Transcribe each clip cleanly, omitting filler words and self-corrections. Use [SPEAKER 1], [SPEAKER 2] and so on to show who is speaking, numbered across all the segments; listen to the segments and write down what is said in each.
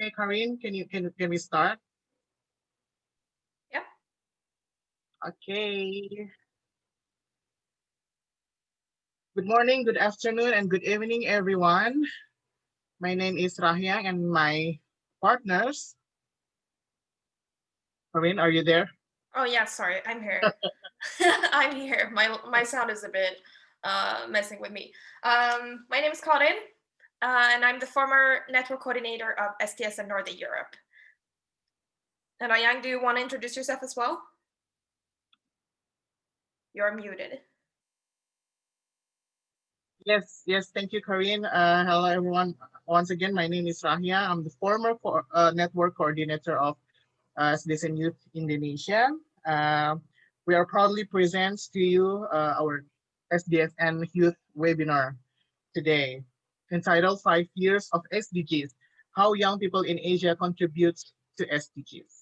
[SPEAKER 1] Okay, Karin, can we start?
[SPEAKER 2] Yeah.
[SPEAKER 1] Okay. Good morning, good afternoon, and good evening, everyone. My name is Rahyang, and my partners. Karin, are you there?
[SPEAKER 2] Oh yeah, sorry, I'm here. I'm here. My sound is a bit messing with me. My name is Karin, and I'm the former network coordinator of SDSN Northern Europe. And Ayang, do you want to introduce yourself as well? You're muted.
[SPEAKER 1] Yes, thank you, Karin. Hello, everyone. Once again, my name is Rahya. I'm the former network coordinator of SDSN Youth Indonesia. We are proudly presents to you our SDSN Youth webinar today, entitled 5 Years of SDGs, How Young People in Asia Contribute to SDGs.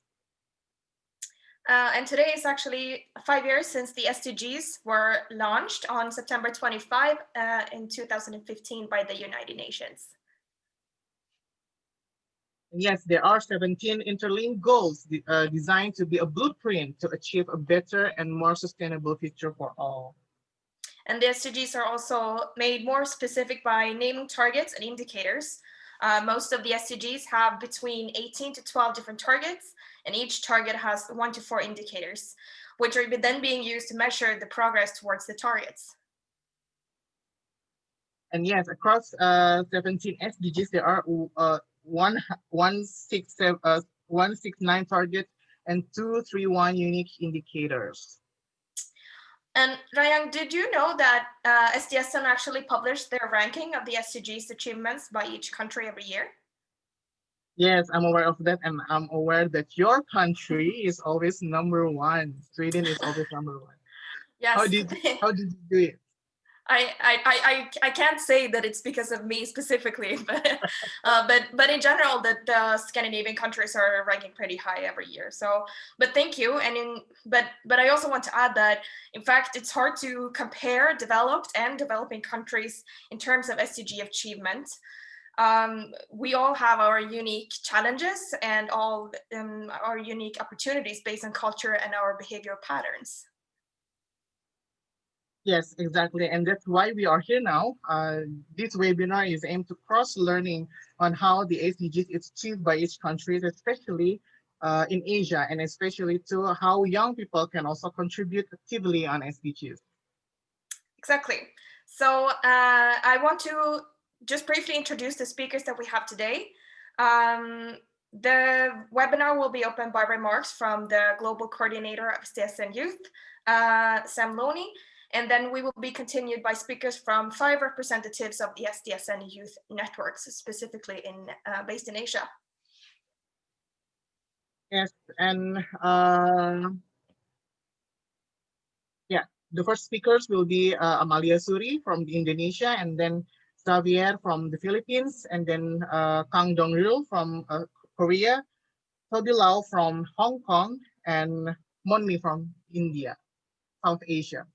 [SPEAKER 2] And today is actually 5 years since the SDGs were launched on September 25 in 2015 by the United Nations.
[SPEAKER 1] Yes, there are 17 interlinked goals designed to be a blueprint to achieve a better and more sustainable future for all.
[SPEAKER 2] And the SDGs are also made more specific by naming targets and indicators. Most of the SDGs have between 18 to 12 different targets, and each target has 1 to 4 indicators, which are then being used to measure the progress towards the targets.
[SPEAKER 1] And yes, across 17 SDGs, there are 169 targets and 231 unique indicators.
[SPEAKER 2] And Rayang, did you know that SDSN actually published their ranking of the SDGs achievements by each country every year?
[SPEAKER 1] Yes, I'm aware of that, and I'm aware that your country is always #1. Sweden is always #1.
[SPEAKER 2] Yes.
[SPEAKER 1] How did you do it?
[SPEAKER 2] I can't say that it's because of me specifically, but in general, the Scandinavian countries are ranking pretty high every year. So, but thank you. And but I also want to add that in fact it's hard to compare developed and developing countries in terms of SDG achievement. We all have our unique challenges and all our unique opportunities based on culture and our behavioral patterns.
[SPEAKER 1] Yes, exactly. And that's why we are here now. This webinar is aimed to cross-learning on how the SDGs is achieved by each country, especially in Asia, and especially to how young people can also contribute actively on SDGs.
[SPEAKER 2] Exactly. So I want to just briefly introduce the speakers that we have today. The webinar will be opened by remarks from the Global Coordinator of SDSN Youth, Sam Loney, and then we will be continued by speakers from 5 representatives of the SDSN Youth networks, specifically based in Asia.
[SPEAKER 1] Yes, and yeah, the first speakers will be Amalia Suri from Indonesia, and then Xavier from the Philippines, and then Kang Dong-ryul from Korea, Toby Lau from Hong Kong, and Monmi from India, South Asia.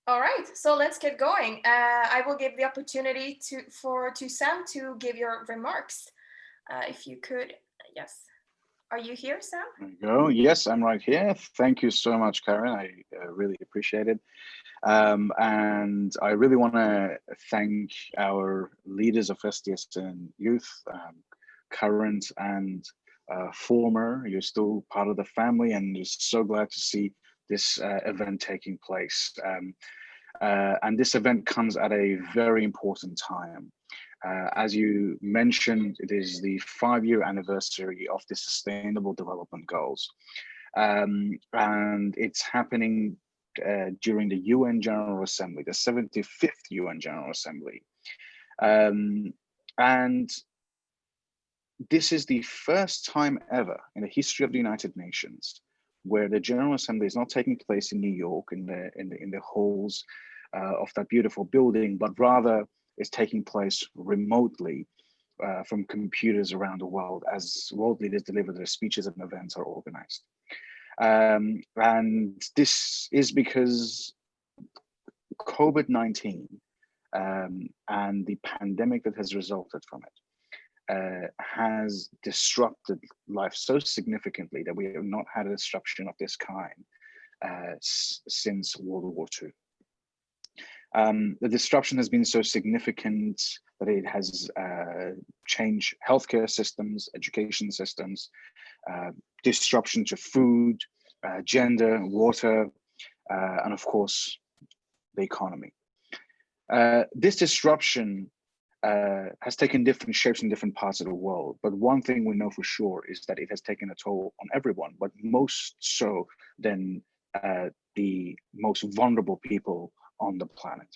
[SPEAKER 2] All right, so let's get going. I will give the opportunity to Sam to give your remarks. If you could, yes. Are you here, Sam?
[SPEAKER 3] There you go. Yes, I'm right here. Thank you so much, Karen. I really appreciate it. And I really want to thank our leaders of SDSN Youth, current and former. You're still part of the family, and just so glad to see this event taking place. And this event comes at a very important time. As you mentioned, it is the 5-year anniversary of the Sustainable Development Goals. And it's happening during the UN General Assembly, the 75th UN General Assembly. And this is the first time ever in the history of the United Nations where the General Assembly is not taking place in New York in the halls of that beautiful building, but rather is taking place remotely from computers around the world as world leaders deliver their speeches and events are organized. And this is because COVID-19 and the pandemic that has resulted from it has disrupted life so significantly that we have not had a disruption of this kind since World War II. The disruption has been so significant that it has changed healthcare systems, education systems, disruption to food, gender, water, and of course, the economy. This disruption has taken different shapes in different parts of the world, but one thing we know for sure is that it has taken a toll on everyone, but most so than the most vulnerable people on the planet.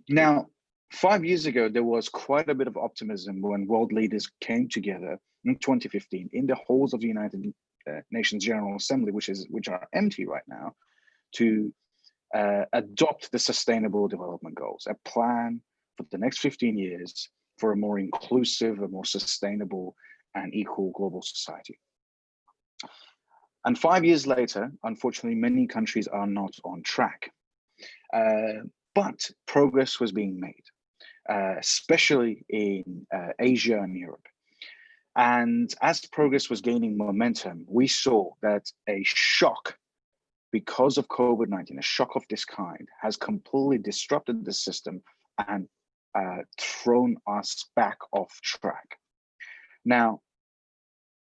[SPEAKER 3] Now, 5 years ago, there was quite a bit of optimism when world leaders came together in 2015 in the halls of the United Nations General Assembly, which are empty right now, to adopt the Sustainable Development Goals, a plan for the next 15 years for a more inclusive, a more sustainable and equal global society. And 5 years later, unfortunately, many countries are not on track. But progress was being made, especially in Asia and Europe. And as progress was gaining momentum, we saw that a shock because of COVID-19, a shock of this kind, has completely disrupted the system and thrown us back off track. Now,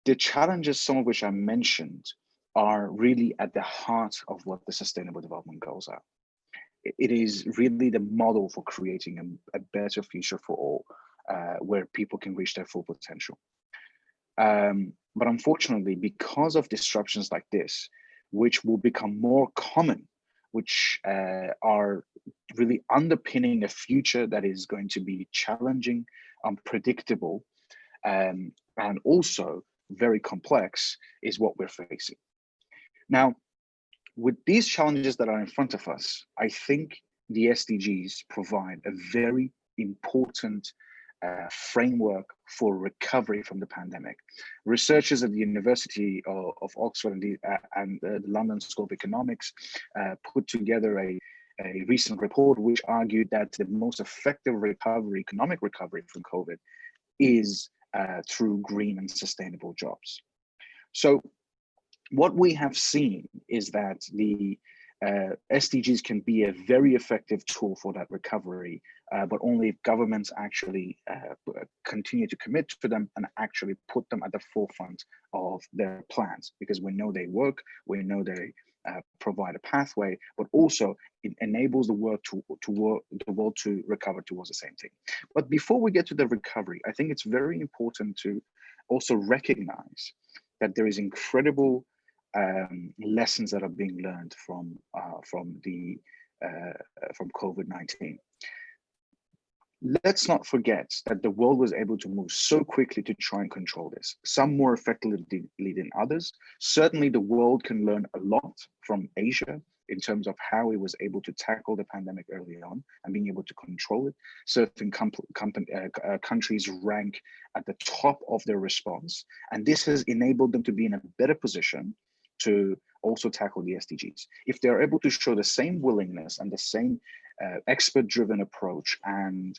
[SPEAKER 3] the challenges, some of which I mentioned, are really at the heart of what the Sustainable Development Goals are. It is really the model for creating a better future for all, where people can reach their full potential. But unfortunately, because of disruptions like this, which will become more common, which are really underpinning a future that is going to be challenging, unpredictable, and also very complex, is what we're facing. Now, with these challenges that are in front of us, I think the SDGs provide a very important framework for recovery from the pandemic. Researchers at the University of Oxford and the London School of Economics put together a recent report which argued that the most effective recovery, economic recovery from COVID, is through green and sustainable jobs. So what we have seen is that the SDGs can be a very effective tool for that recovery, but only if governments actually continue to commit to them and actually put them at the forefront of their plans, because we know they work, we know they provide a pathway, but also it enables the world to recover towards the same thing. But before we get to the recovery, I think it's very important to also recognize that there is incredible lessons that are being learned from COVID-19. Let's not forget that the world was able to move so quickly to try and control this, some more effectively than others. Certainly the world can learn a lot from Asia in terms of how it was able to tackle the pandemic early on and being able to control it. Certain countries rank at the top of their response, and this has enabled them to be in a better position to also tackle the SDGs. If they're able to show the same willingness and the same expert-driven approach and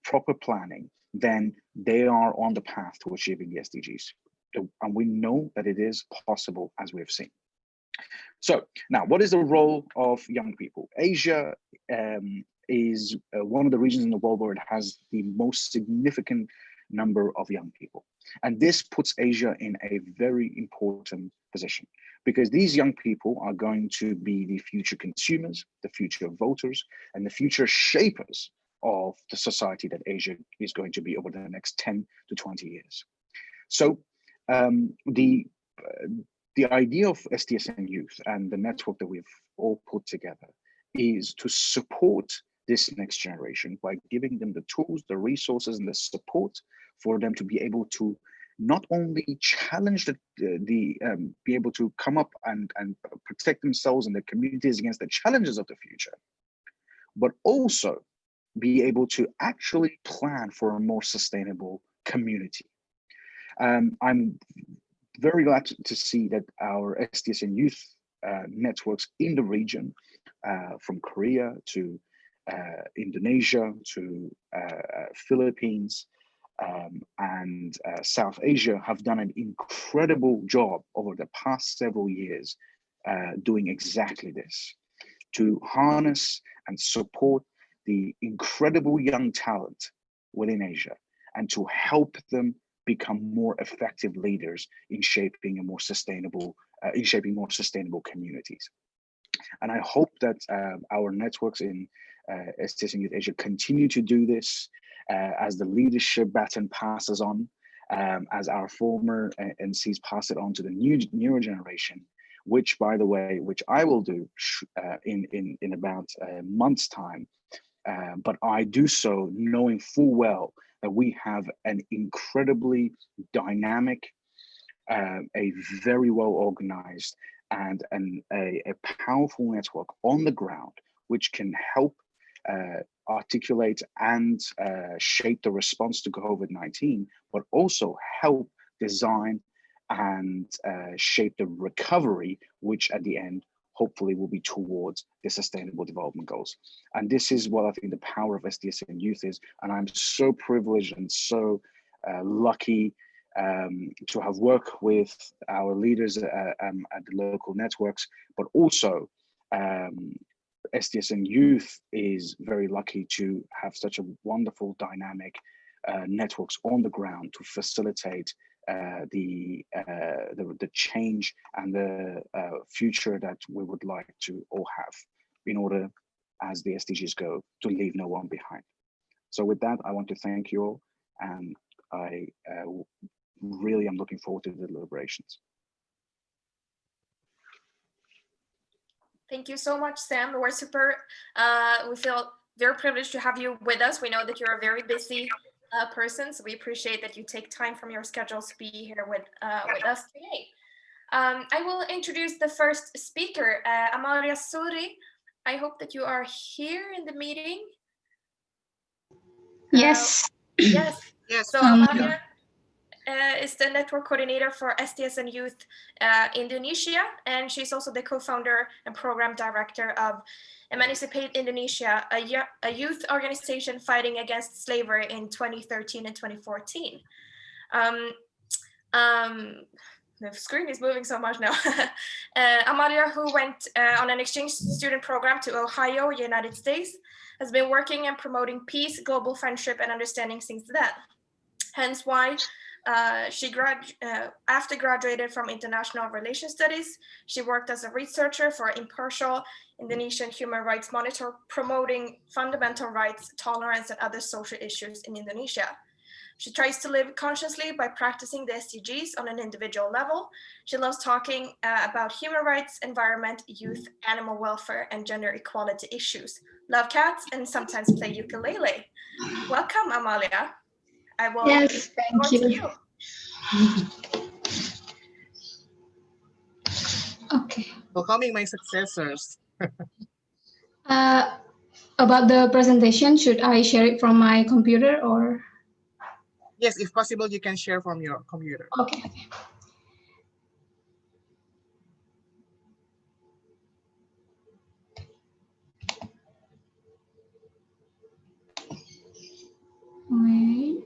[SPEAKER 3] proper planning, then they are on the path to achieving the SDGs. And we know that it is possible, as we have seen. So now, what is the role of young people? Asia is one of the regions in the world where it has the most significant number of young people. And this puts Asia in a very important position, because these young people are going to be the future consumers, the future voters, and the future shapers of the society that Asia is going to be over the next 10 to 20 years. So the idea of SDSN Youth and the network that we've all put together is to support this next generation by giving them the tools, the resources, and the support for them to be able to not only challenge be able to come up and protect themselves and their communities against the challenges of the future, but also be able to actually plan for a more sustainable community. I'm very glad to see that our SDSN Youth networks in the region, from Korea to Indonesia to Philippines and South Asia have done an incredible job over the past several years doing exactly this, to harness and support the incredible young talent within Asia and to help them become more effective leaders in shaping a more sustainable, more sustainable communities. And I hope that our networks in SDSN Youth Asia continue to do this as the leadership baton passes on, as our former NCs pass it on to the newer generation, which, by the way, which I will do in about a month's time. But I do so knowing full well that we have an incredibly dynamic, a very well organized, and a powerful network on the ground, which can help articulate and shape the response to COVID-19, but also help design and shape the recovery, which at the end, hopefully will be towards the Sustainable Development Goals. And this is what I think the power of SDSN Youth is. And I'm so privileged and so lucky to have worked with our leaders at the local networks, but also SDSN Youth is very lucky to have such a wonderful dynamic networks on the ground to facilitate the change and the future that we would like to all have in order, as the SDGs go, to leave no one behind. So with that, I want to thank you all, and I really am looking forward to the deliberations.
[SPEAKER 2] Thank you so much, Sam. We're super, we feel very privileged to have you with us. We know that you're a very busy person, so we appreciate that you take time from your schedules to be here with us today. I will introduce the first speaker, Amalia Suri. I hope that you are here in the meeting.
[SPEAKER 4] Yes.
[SPEAKER 2] Yes.
[SPEAKER 1] Yes.
[SPEAKER 2] So Amalia is the network coordinator for SDSN Youth Indonesia, and she's also the co-founder and program director of Emancipate Indonesia, a youth organization fighting against slavery in 2013 and 2014. The screen is moving so much now. Amalia, who went on an exchange student program to Ohio, United States, has been working and promoting peace, global friendship, and understanding since then. Hence why after graduated from International Relations Studies, she worked as a researcher for Impartial Indonesian Human Rights Monitor, promoting fundamental rights, tolerance, and other social issues in Indonesia. She tries to live consciously by practicing the SDGs on an individual level. She loves talking about human rights, environment, youth, animal welfare, and gender equality issues. Love cats and sometimes play ukulele. Welcome, Amalia. I will
[SPEAKER 4] Yes, thank you. Okay.
[SPEAKER 1] Welcoming my successors.
[SPEAKER 4] About the presentation, should I share it from my computer or?
[SPEAKER 1] Yes, if possible, you can share from your computer.
[SPEAKER 4] Okay. Wait.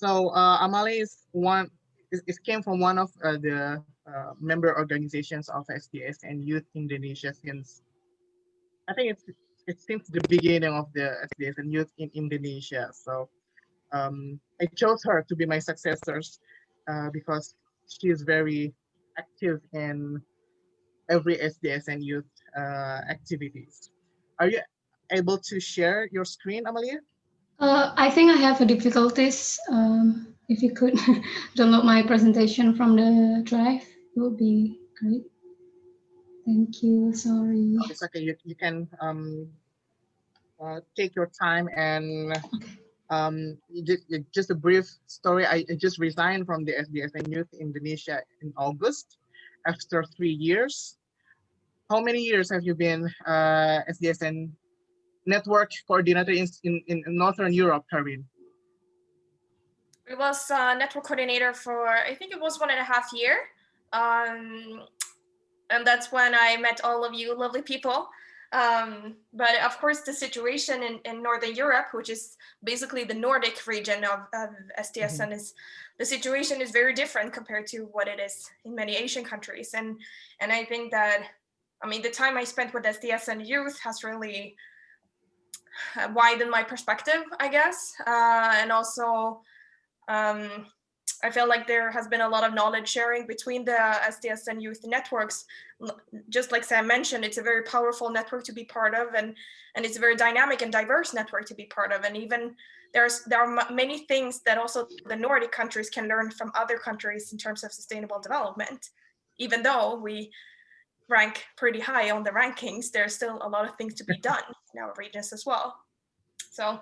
[SPEAKER 1] So Amalia is one. It came from one of the member organizations of SDSN Youth Indonesia since I think it's since the beginning of the SDSN Youth in Indonesia. So I chose her to be my successors because she is very active in every SDSN Youth activities. Are you able to share your screen, Amalia?
[SPEAKER 4] I think I have difficulties. If you could download my presentation from the drive, it would be great. Thank you. Sorry.
[SPEAKER 1] It's okay. You can take your time and just a brief story. I just resigned from the SDSN Youth Indonesia in August, after 3 years. How many years have you been SDSN network coordinator in Northern Europe, Karin?
[SPEAKER 2] It was network coordinator for, I think it was 1.5 years. And that's when I met all of you lovely people. But of course, the situation in Northern Europe, which is basically the Nordic region of SDSN, the situation is very different compared to what it is in many Asian countries. And I think that, I mean, the time I spent with SDSN youth has really widened my perspective, I guess. And also, I feel like there has been a lot of knowledge sharing between the SDSN youth networks. Just like Sam mentioned, it's a very powerful network to be part of, and it's a very dynamic and diverse network to be part of. And even there are many things that also the Nordic countries can learn from other countries in terms of sustainable development. Even though we rank pretty high on the rankings, there's still a lot of things to be done in our regions as well. So.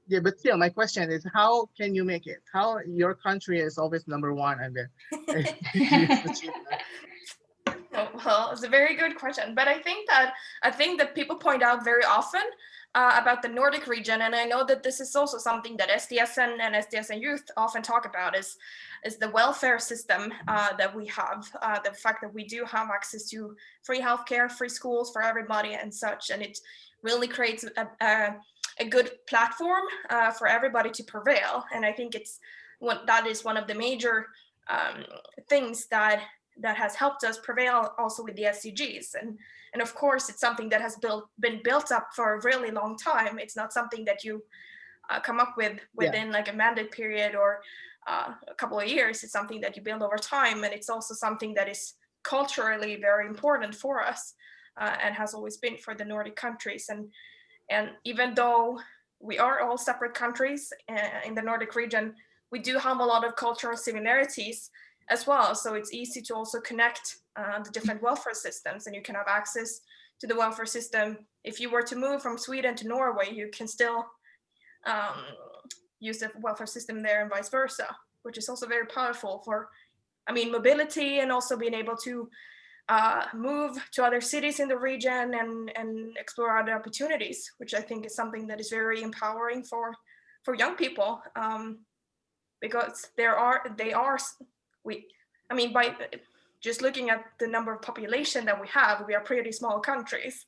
[SPEAKER 1] Yeah, but still, my question is, how can you make it? How your country is always #1 and
[SPEAKER 2] well, it's a very good question, but I think that people point out very often about the Nordic region, and I know that this is also something that SDSN and SDSN youth often talk about is the welfare system that we have, the fact that we do have access to free healthcare, free schools for everybody and such, and it really creates a good platform for everybody to prevail. And I think that is one of the major things that has helped us prevail also with the SDGs. And of course, it's something that has been built up for a really long time. It's not something that you come up with within like a mandate period or a couple of years. It's something that you build over time. And it's also something that is culturally very important for us and has always been for the Nordic countries. And even though we are all separate countries in the Nordic region, we do have a lot of cultural similarities as well. So it's easy to also connect the different welfare systems, and you can have access to the welfare system. If you were to move from Sweden to Norway, you can still use the welfare system there and vice versa, which is also very powerful for, I mean, mobility and also being able to move to other cities in the region and explore other opportunities, which I think is something that is very empowering for young people, because I mean, by just looking at the number of population that we have, we are pretty small countries.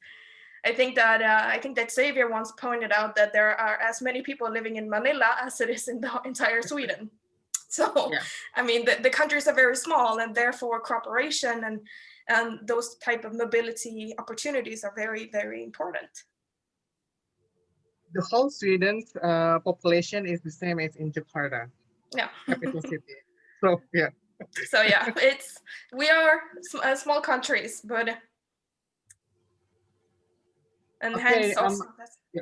[SPEAKER 2] I think that Xavier once pointed out that there are as many people living in Manila as it is in the entire Sweden. So, yeah. I mean, the countries are very small, and therefore cooperation and those type of mobility opportunities are very, very important.
[SPEAKER 1] The whole Sweden's population is the same as in Jakarta, capital city. So yeah.
[SPEAKER 2] So yeah, we are small countries, but and
[SPEAKER 1] okay,
[SPEAKER 2] hence also.
[SPEAKER 1] Yeah.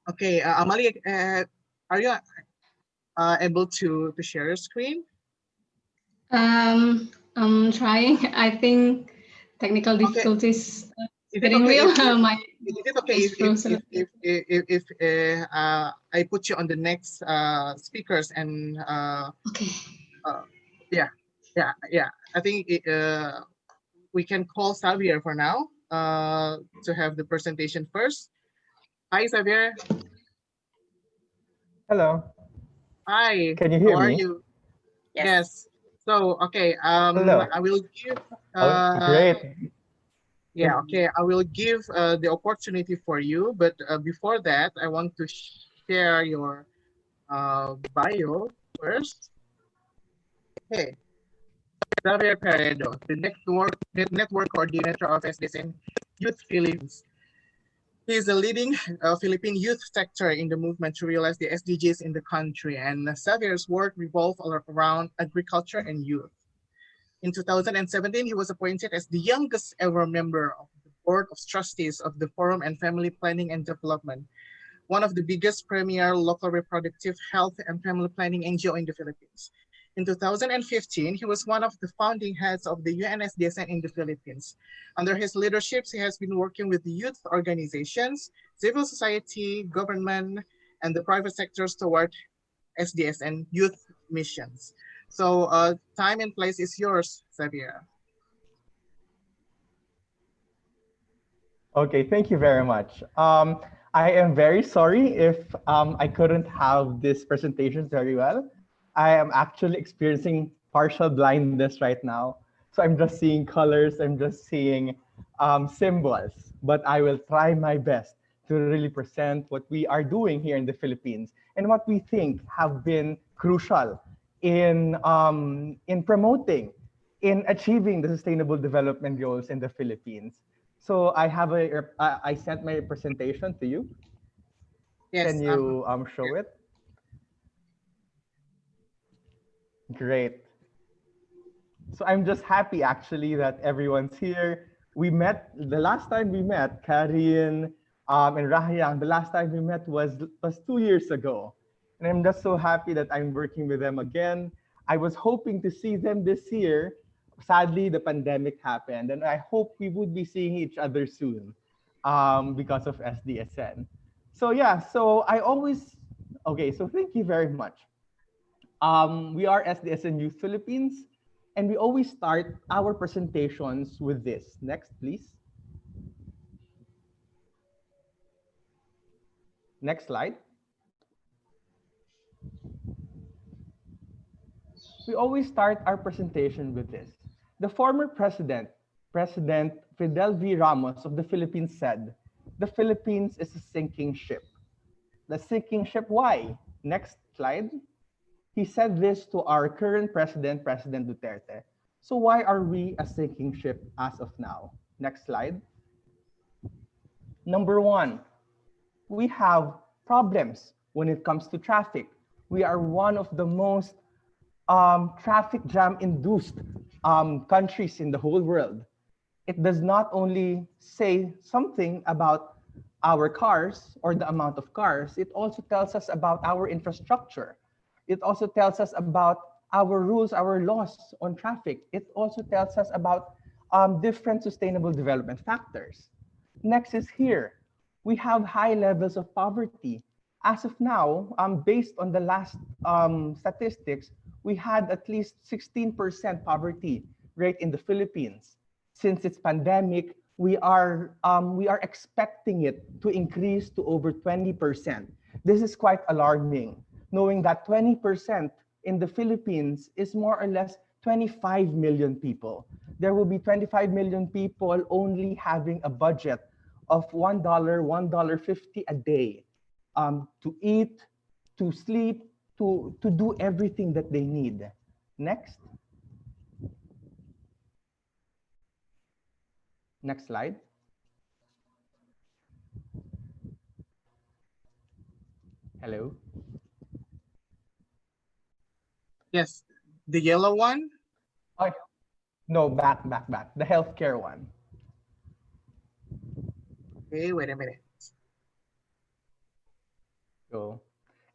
[SPEAKER 1] Okay, Amalie, are you able to share your screen?
[SPEAKER 4] I'm trying. I think technical difficulties getting
[SPEAKER 1] okay
[SPEAKER 4] real.
[SPEAKER 1] Is it okay if I put you on the next speakers and
[SPEAKER 4] okay.
[SPEAKER 1] Yeah. I think we can call Xavier for now to have the presentation first. Hi, Xavier.
[SPEAKER 5] Hello.
[SPEAKER 1] Hi.
[SPEAKER 5] Can you hear me?
[SPEAKER 1] How are you? Yes. So okay.
[SPEAKER 5] Hello.
[SPEAKER 1] I will give.
[SPEAKER 5] Great.
[SPEAKER 1] Yeah. Okay. I will give the opportunity for you, but before that, I want to share your bio first. Okay. Xavier Peredo, the network coordinator of SDSN Youth Philippines. He is a leading Philippine youth sector in the movement to realize the SDGs in the country, and Xavier's work revolves around agriculture and youth. In 2017, he was appointed as the youngest ever member of the Board of Trustees of the Forum and Family Planning and Development, one of the biggest premier local reproductive health and family planning NGO in the Philippines. In 2015, he was one of the founding heads of the UNSDSN in the Philippines. Under his leadership, he has been working with the youth organizations, civil society, government, and the private sectors toward SDSN youth missions. So time and place is yours, Xavier.
[SPEAKER 5] Okay, thank you very much. I am very sorry if I couldn't have this presentation very well. I am actually experiencing partial blindness right now. So I'm just seeing colors, I'm just seeing symbols, but I will try my best to really present what we are doing here in the Philippines and what we think have been crucial in promoting, in achieving the Sustainable Development Goals in the Philippines. So I sent my presentation to you.
[SPEAKER 1] Yes.
[SPEAKER 5] Can you show it? Great. So I'm just happy actually that everyone's here. We met the last time we met, Karin and Rahyang. The last time we met was 2 years ago, and I'm just so happy that I'm working with them again. I was hoping to see them this year. Sadly, the pandemic happened, and I hope we would be seeing each other soon because of SDSN. So yeah, so I always okay. So thank you very much. We are SDSN Youth Philippines, and we always start our presentations with this. Next, please. Next slide. We always start our presentation with this. The former president, President Fidel V. Ramos of the Philippines said, "The Philippines is a sinking ship." The sinking ship, why? Next slide. He said this to our current president, President Duterte. So why are we a sinking ship as of now? Next slide. Number one, we have problems when it comes to traffic. We are one of the most traffic jam induced countries in the whole world. It does not only say something about our cars or the amount of cars, it also tells us about our infrastructure. It also tells us about our rules, our laws on traffic. It also tells us about different sustainable development factors. Next is here. We have high levels of poverty. As of now, based on the last statistics, we had at least 16% poverty rate in the Philippines. Since its pandemic, we are expecting it to increase to over 20%. This is quite alarming, knowing that 20% in the Philippines is more or less 25 million people. There will be 25 million people only having a budget of $1, $1.50 a day to eat, to sleep, to do everything that they need. Next. Next slide. Hello.
[SPEAKER 1] Yes. The yellow one?
[SPEAKER 5] Oh, no, back. The healthcare one.
[SPEAKER 1] Okay, wait a minute.
[SPEAKER 5] So,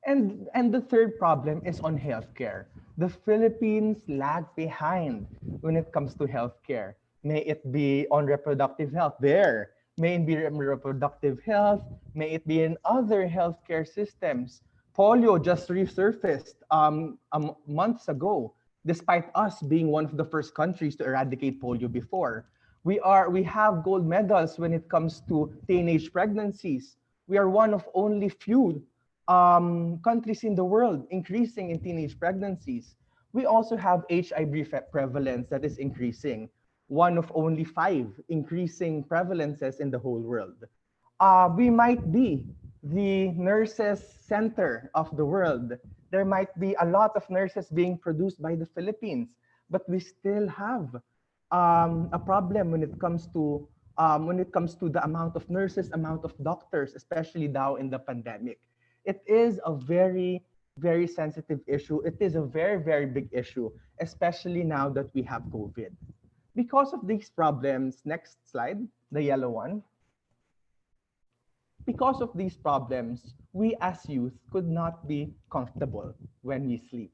[SPEAKER 5] and the third problem is on healthcare. The Philippines lag behind when it comes to healthcare. May it be on reproductive health there, may it be reproductive health, may it be in other healthcare systems. Polio just resurfaced months ago, despite us being one of the first countries to eradicate polio before. We have gold medals when it comes to teenage pregnancies. We are one of only few countries in the world increasing in teenage pregnancies. We also have HIV prevalence that is increasing, one of only 5 increasing prevalences in the whole world. We might be the nurses center of the world. There might be a lot of nurses being produced by the Philippines, but we still have a problem when it comes to the amount of nurses, amount of doctors, especially now in the pandemic. It is a very, very sensitive issue. It is a very, very big issue, especially now that we have COVID. Because of these problems, next slide, the yellow one. Because of these problems, we as youth could not be comfortable when we sleep.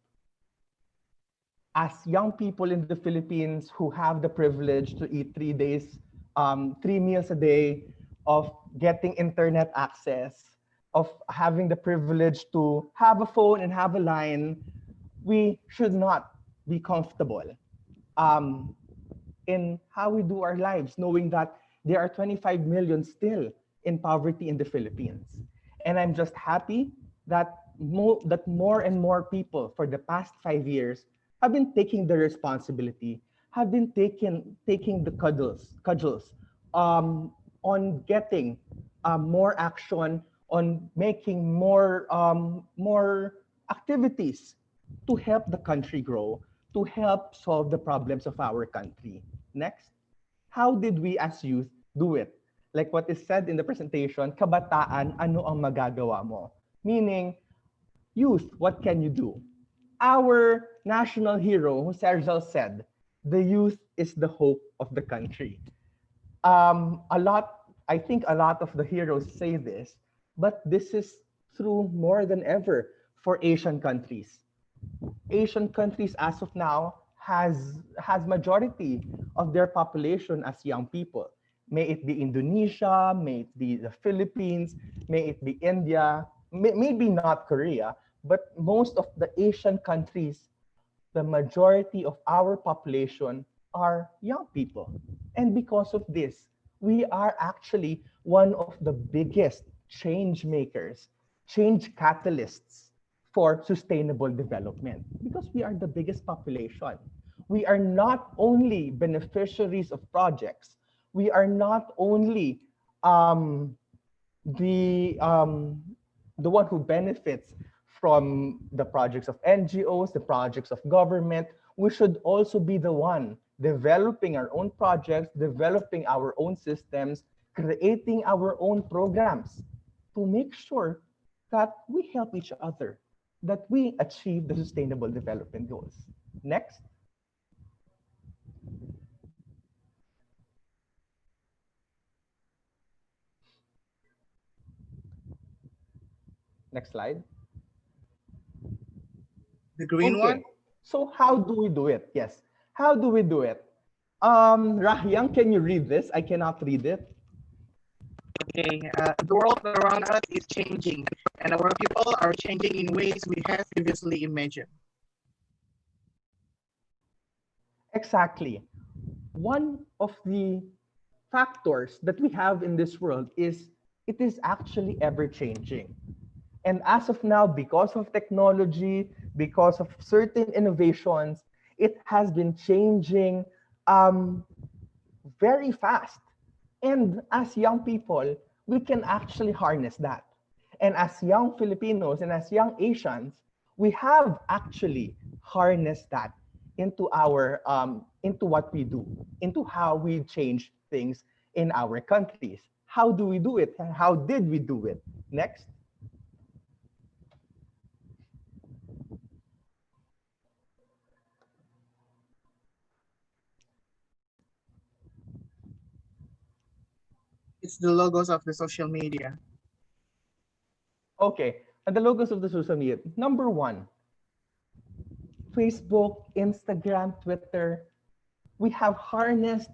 [SPEAKER 5] As young people in the Philippines who have the privilege to eat 3 meals a day, of getting internet access, of having the privilege to have a phone and have a line, we should not be comfortable um, in how we do our lives, knowing that there are 25 million still in poverty in the Philippines. And I'm just happy that more and more people for the past 5 years have been taking the responsibility, have been taking the cudgels on getting more action, on making more activities to help the country grow, to help solve the problems of our country. Next, how did we as youth do it? Like what is said in the presentation, kabataan, ano ang magagawa mo? Meaning, youth, what can you do? Our national hero, Sergio said, the youth is the hope of the country. I think a lot of the heroes say this, but this is true more than ever for Asian countries. Asian countries as of now has majority of their population as young people. May it be Indonesia, may it be the Philippines, may it be India, maybe not Korea, but most of the Asian countries, the majority of our population are young people. And because of this, we are actually one of the biggest change makers, change catalysts for sustainable development because we are the biggest population. We are not only beneficiaries of projects, we are not only the the one who benefits from the projects of NGOs, the projects of government. We should also be the one developing our own projects, developing our own systems, creating our own programs to make sure that we help each other, that we achieve the sustainable development goals. Next. Next slide.
[SPEAKER 1] The green one?
[SPEAKER 5] So how do we do it? Yes. How do we do it? Rahyang, can you read this? I cannot read it.
[SPEAKER 1] Okay, the world around us is changing, and our people are changing in ways we have previously imagined.
[SPEAKER 5] Exactly. One of the factors that we have in this world is it is actually ever changing. And as of now, because of technology, because of certain innovations, it has been changing very fast. And as young people, we can actually harness that. And as young Filipinos and as young Asians, we have actually harnessed that into our into what we do, into how we change things in our countries. How do we do it? How did we do it? Next.
[SPEAKER 1] It's the logos of the social media.
[SPEAKER 5] Okay, and the logos of the social media. Number one, Facebook, Instagram, Twitter. We have harnessed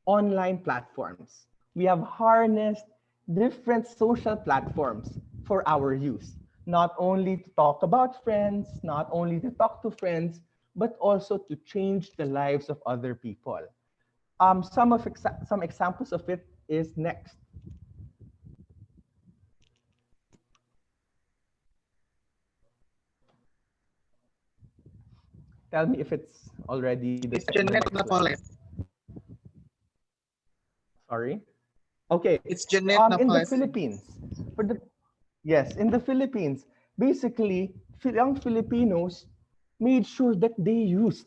[SPEAKER 5] online platforms. We have harnessed different social platforms for our use, not only to talk about friends, not only to talk to friends, but also to change the lives of other people. Some examples of it is next. Tell me if it's already the
[SPEAKER 1] It's Jeanette Napoles.
[SPEAKER 5] Sorry. Okay.
[SPEAKER 1] It's Jeanette
[SPEAKER 5] In the
[SPEAKER 1] Napoles.
[SPEAKER 5] Philippines, yes, in the Philippines, basically, young Filipinos made sure that they used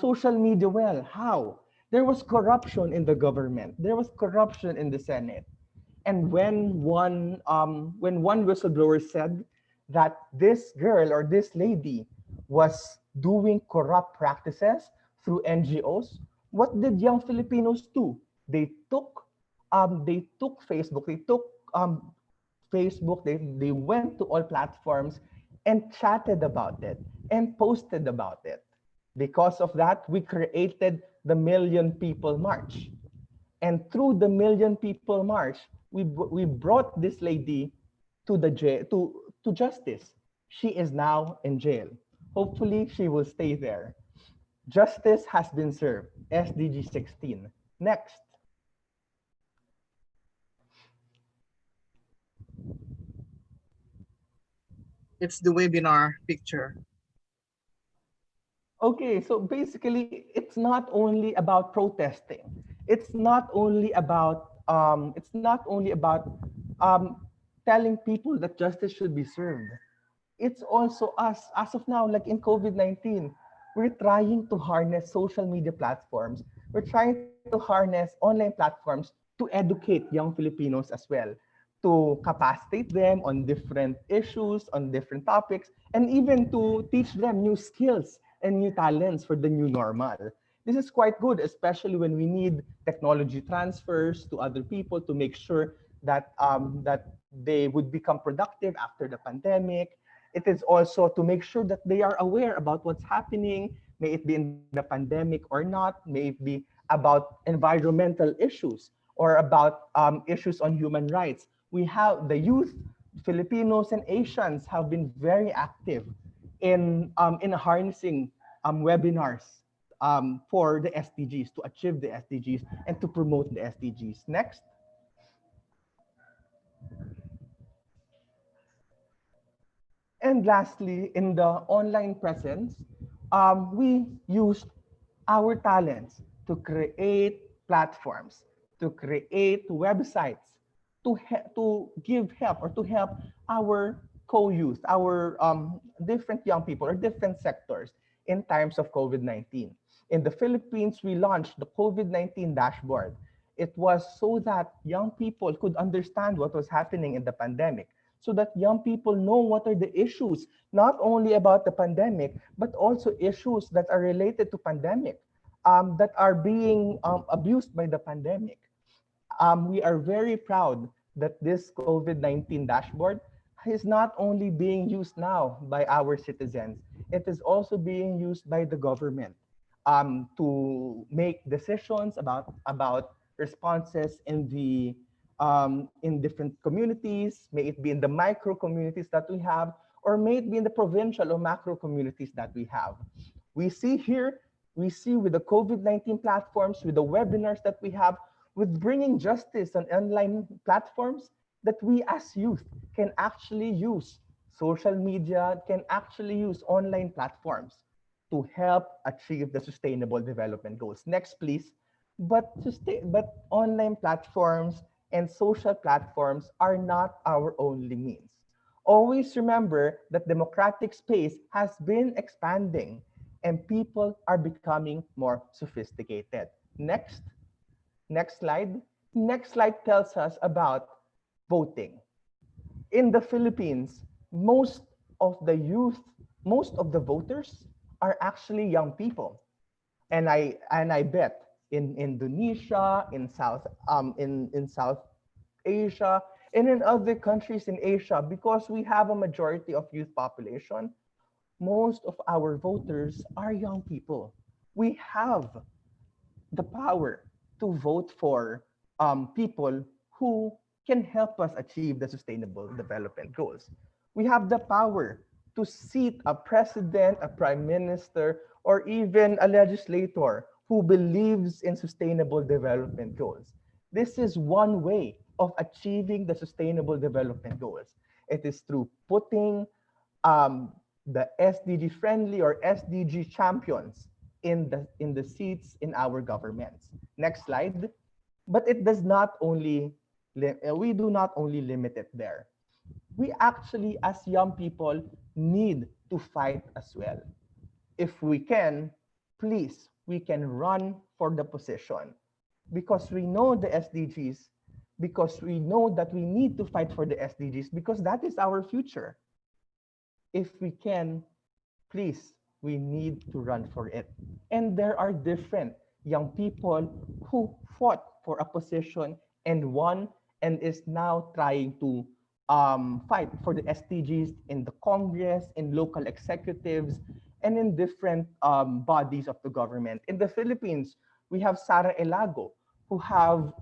[SPEAKER 5] social media well. How? There was corruption in the government. There was corruption in the Senate. And when one whistleblower said that this girl or this lady was doing corrupt practices through NGOs, what did young Filipinos do? They took Facebook, they went to all platforms and chatted about it and posted about it. Because of that, we created the Million People March. And through the Million People March, we brought this lady to the jail, to justice. She is now in jail. Hopefully, she will stay there. Justice has been served. SDG 16. Next.
[SPEAKER 1] It's the webinar picture.
[SPEAKER 5] Okay, so basically, it's not only about protesting. It's not only about telling people that justice should be served. It's also us, as of now, like in COVID-19, we're trying to harness social media platforms. We're trying to harness online platforms to educate young Filipinos as well, to capacitate them on different issues, on different topics, and even to teach them new skills and new talents for the new normal. This is quite good, especially when we need technology transfers to other people to make sure that they would become productive after the pandemic. It is also to make sure that they are aware about what's happening, may it be in the pandemic or not, may it be about environmental issues or about issues on human rights. We have the youth, Filipinos and Asians have been very active in harnessing webinars for the SDGs, to achieve the SDGs and to promote the SDGs. Next. And lastly, in the online presence, we used our talents to create platforms, to create websites, to give help or to help our co-youth, our different young people or different sectors in times of COVID-19. In the Philippines, we launched the COVID-19 dashboard. It was so that young people could understand what was happening in the pandemic, so that young people know what are the issues, not only about the pandemic, but also issues that are related to pandemic, that are being abused by the pandemic. We are very proud that this COVID-19 dashboard is not only being used now by our citizens, it is also being used by the government to make decisions about responses in different communities, may it be in the micro communities that we have, or may it be in the provincial or macro communities that we have. We see here, we see with the COVID-19 platforms, with the webinars that we have, with bringing justice on online platforms, that we as youth can actually use social media, can actually use online platforms to help achieve the Sustainable Development Goals. Next, please. But online platforms and social platforms are not our only means. Always remember that democratic space has been expanding and people are becoming more sophisticated. Next slide. Next slide tells us about voting. In the Philippines, most of the youth, most of the voters are actually young people. And I bet in Indonesia, in South Asia, and in other countries in Asia, because we have a majority of youth population, most of our voters are young people. We have the power to vote for people who can help us achieve the Sustainable Development Goals. We have the power to seat a president, a prime minister, or even a legislator who believes in Sustainable Development Goals. This is one way of achieving the Sustainable Development Goals. It is through putting the SDG friendly or SDG champions in the seats in our governments. Next slide. But it does not only, we do not only limit it there. We actually, as young people, need to fight as well. If we can, please, we can run for the position, because we know the SDGs, because we know that we need to fight for the SDGs, because that is our future. If we can, please, we need to run for it. And there are different young people who fought for a position and won, and is now trying to fight for the SDGs in the Congress, in local executives, and in different bodies of the government. In the Philippines, we have Sara Elago, who have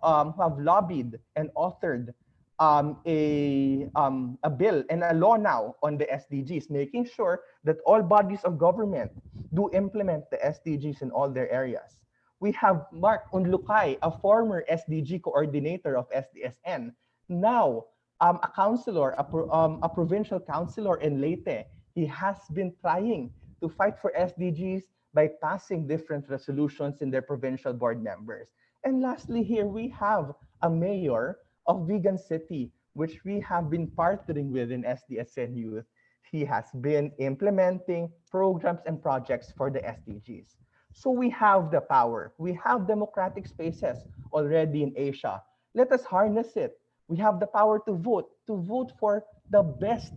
[SPEAKER 5] lobbied and authored a bill and a law now on the SDGs, making sure that all bodies of government do implement the SDGs in all their areas. We have Mark Unlukay, a former SDG coordinator of SDSN, now a counselor, a provincial counselor in Leyte. He has been trying to fight for SDGs by passing different resolutions in their provincial board members. And lastly, here we have a mayor of Vegan City, which we have been partnering with in SDSN Youth. He has been implementing programs and projects for the SDGs. So we have the power. We have democratic spaces already in Asia. Let us harness it. We have the power to vote for the best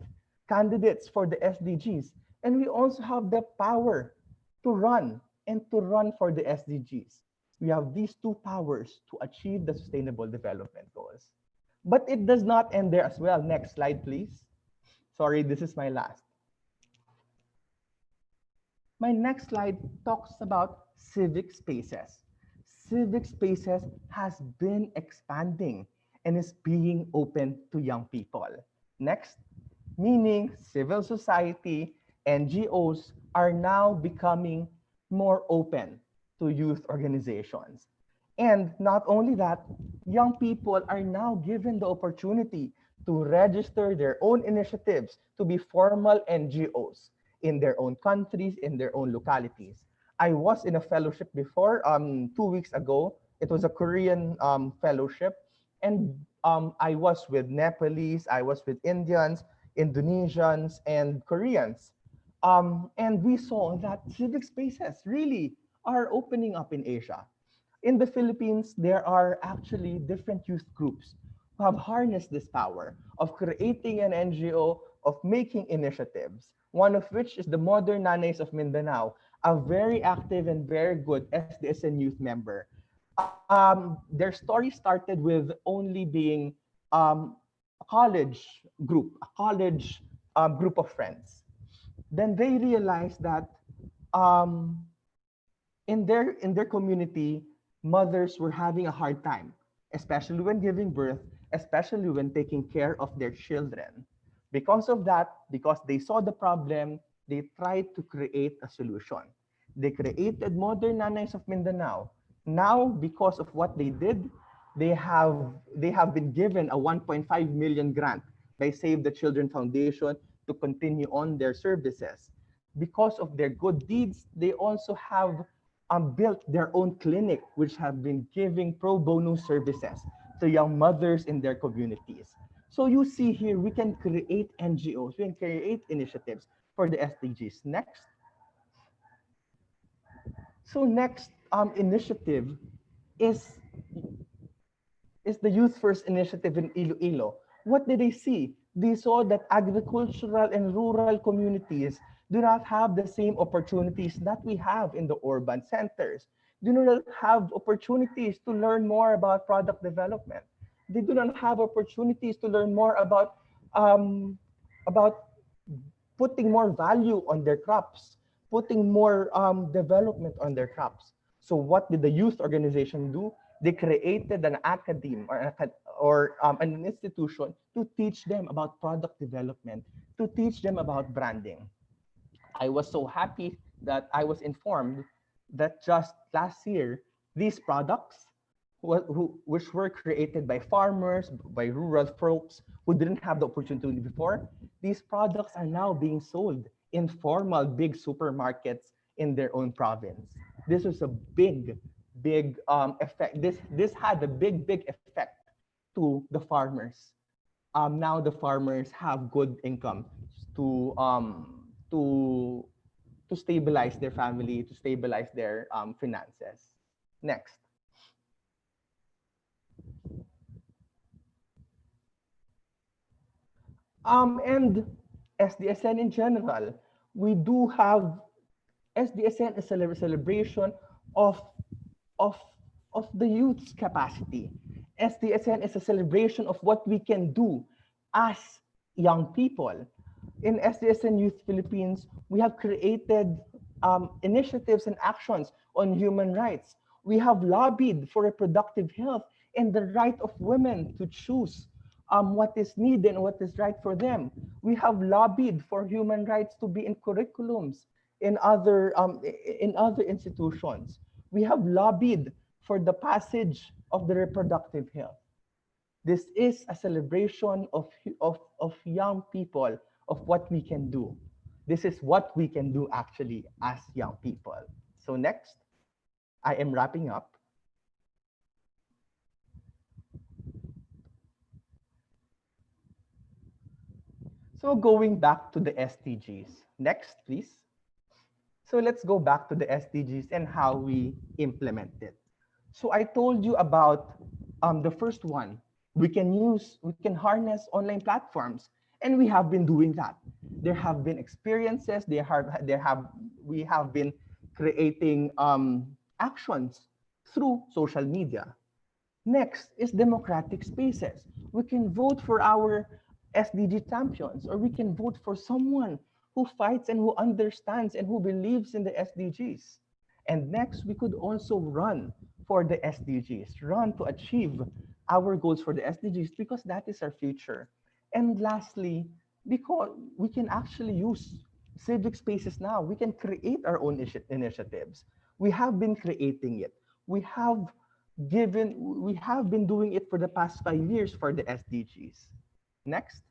[SPEAKER 5] candidates for the SDGs. And we also have the power to run and to run for the SDGs. We have these two powers to achieve the Sustainable Development Goals. But it does not end there as well. Next slide, please. Sorry, this is my last. My next slide talks about civic spaces. Civic spaces has been expanding and is being open to young people. Next, meaning civil society, NGOs are now becoming more open to youth organizations. And not only that, young people are now given the opportunity to register their own initiatives to be formal NGOs in their own countries, in their own localities. I was in a fellowship before, 2 weeks ago. It was a Korean fellowship. And I was with Nepalese, I was with Indians, Indonesians, and Koreans. And we saw that civic spaces really are opening up in Asia. In the Philippines, there are actually different youth groups who have harnessed this power of creating an NGO, of making initiatives, one of which is the Modern Nanays of Mindanao, a very active and very good SDSN youth member. Their story started with only being a college group, a college group of friends. Then they realized that in their community, mothers were having a hard time, especially when giving birth, especially when taking care of their children. Because of that, because they saw the problem, they tried to create a solution. They created Modern Nanays of Mindanao. Now, because of what they did, they have been given a 1.5 million grant by Save the Children Foundation to continue on their services. Because of their good deeds, they also have built their own clinic, which have been giving pro bono services to young mothers in their communities. So you see here, we can create NGOs, we can create initiatives for the SDGs. Next. So next initiative is the Youth First initiative in Iloilo. What did they see? They saw that agricultural and rural communities do not have the same opportunities that we have in the urban centers. They do not have opportunities to learn more about product development. They do not have opportunities to learn more about putting more value on their crops, putting more development on their crops. So what did the youth organization do? They created an academy or an institution to teach them about product development, to teach them about branding. I was so happy that I was informed that just last year, these products, which were created by farmers, by rural folks who didn't have the opportunity before, these products are now being sold in formal big supermarkets in their own province. This was a big effect. This had a big effect to the farmers. Now the farmers have good income to stabilize their family, to stabilize their finances. Next. And SDSN in general, we do have SDSN is a celebration of the youth's capacity. SDSN is a celebration of what we can do as young people. In SDSN Youth Philippines, we have created initiatives and actions on human rights. We have lobbied for reproductive health and the right of women to choose what is needed and what is right for them. We have lobbied for human rights to be in curriculums in other institutions. We have lobbied for the passage of the reproductive health. This is a celebration of young people, of what we can do. This is what we can do actually as young people. So next, I am wrapping up. So going back to the SDGs. Next, please. So let's go back to the SDGs and how we implement it. So I told you about the first one. We can harness online platforms, and we have been doing that. There have been experiences. We have been creating actions through social media. Next is democratic spaces. We can vote for our SDG champions, or we can vote for someone who fights and who understands and who believes in the SDGs. And next, we could also run for the SDGs, run to achieve our goals for the SDGs, because that is our future. And lastly, because we can actually use civic spaces now, we can create our own initiatives. We have been creating it. We have been doing it for the past 5 years for the SDGs. Next.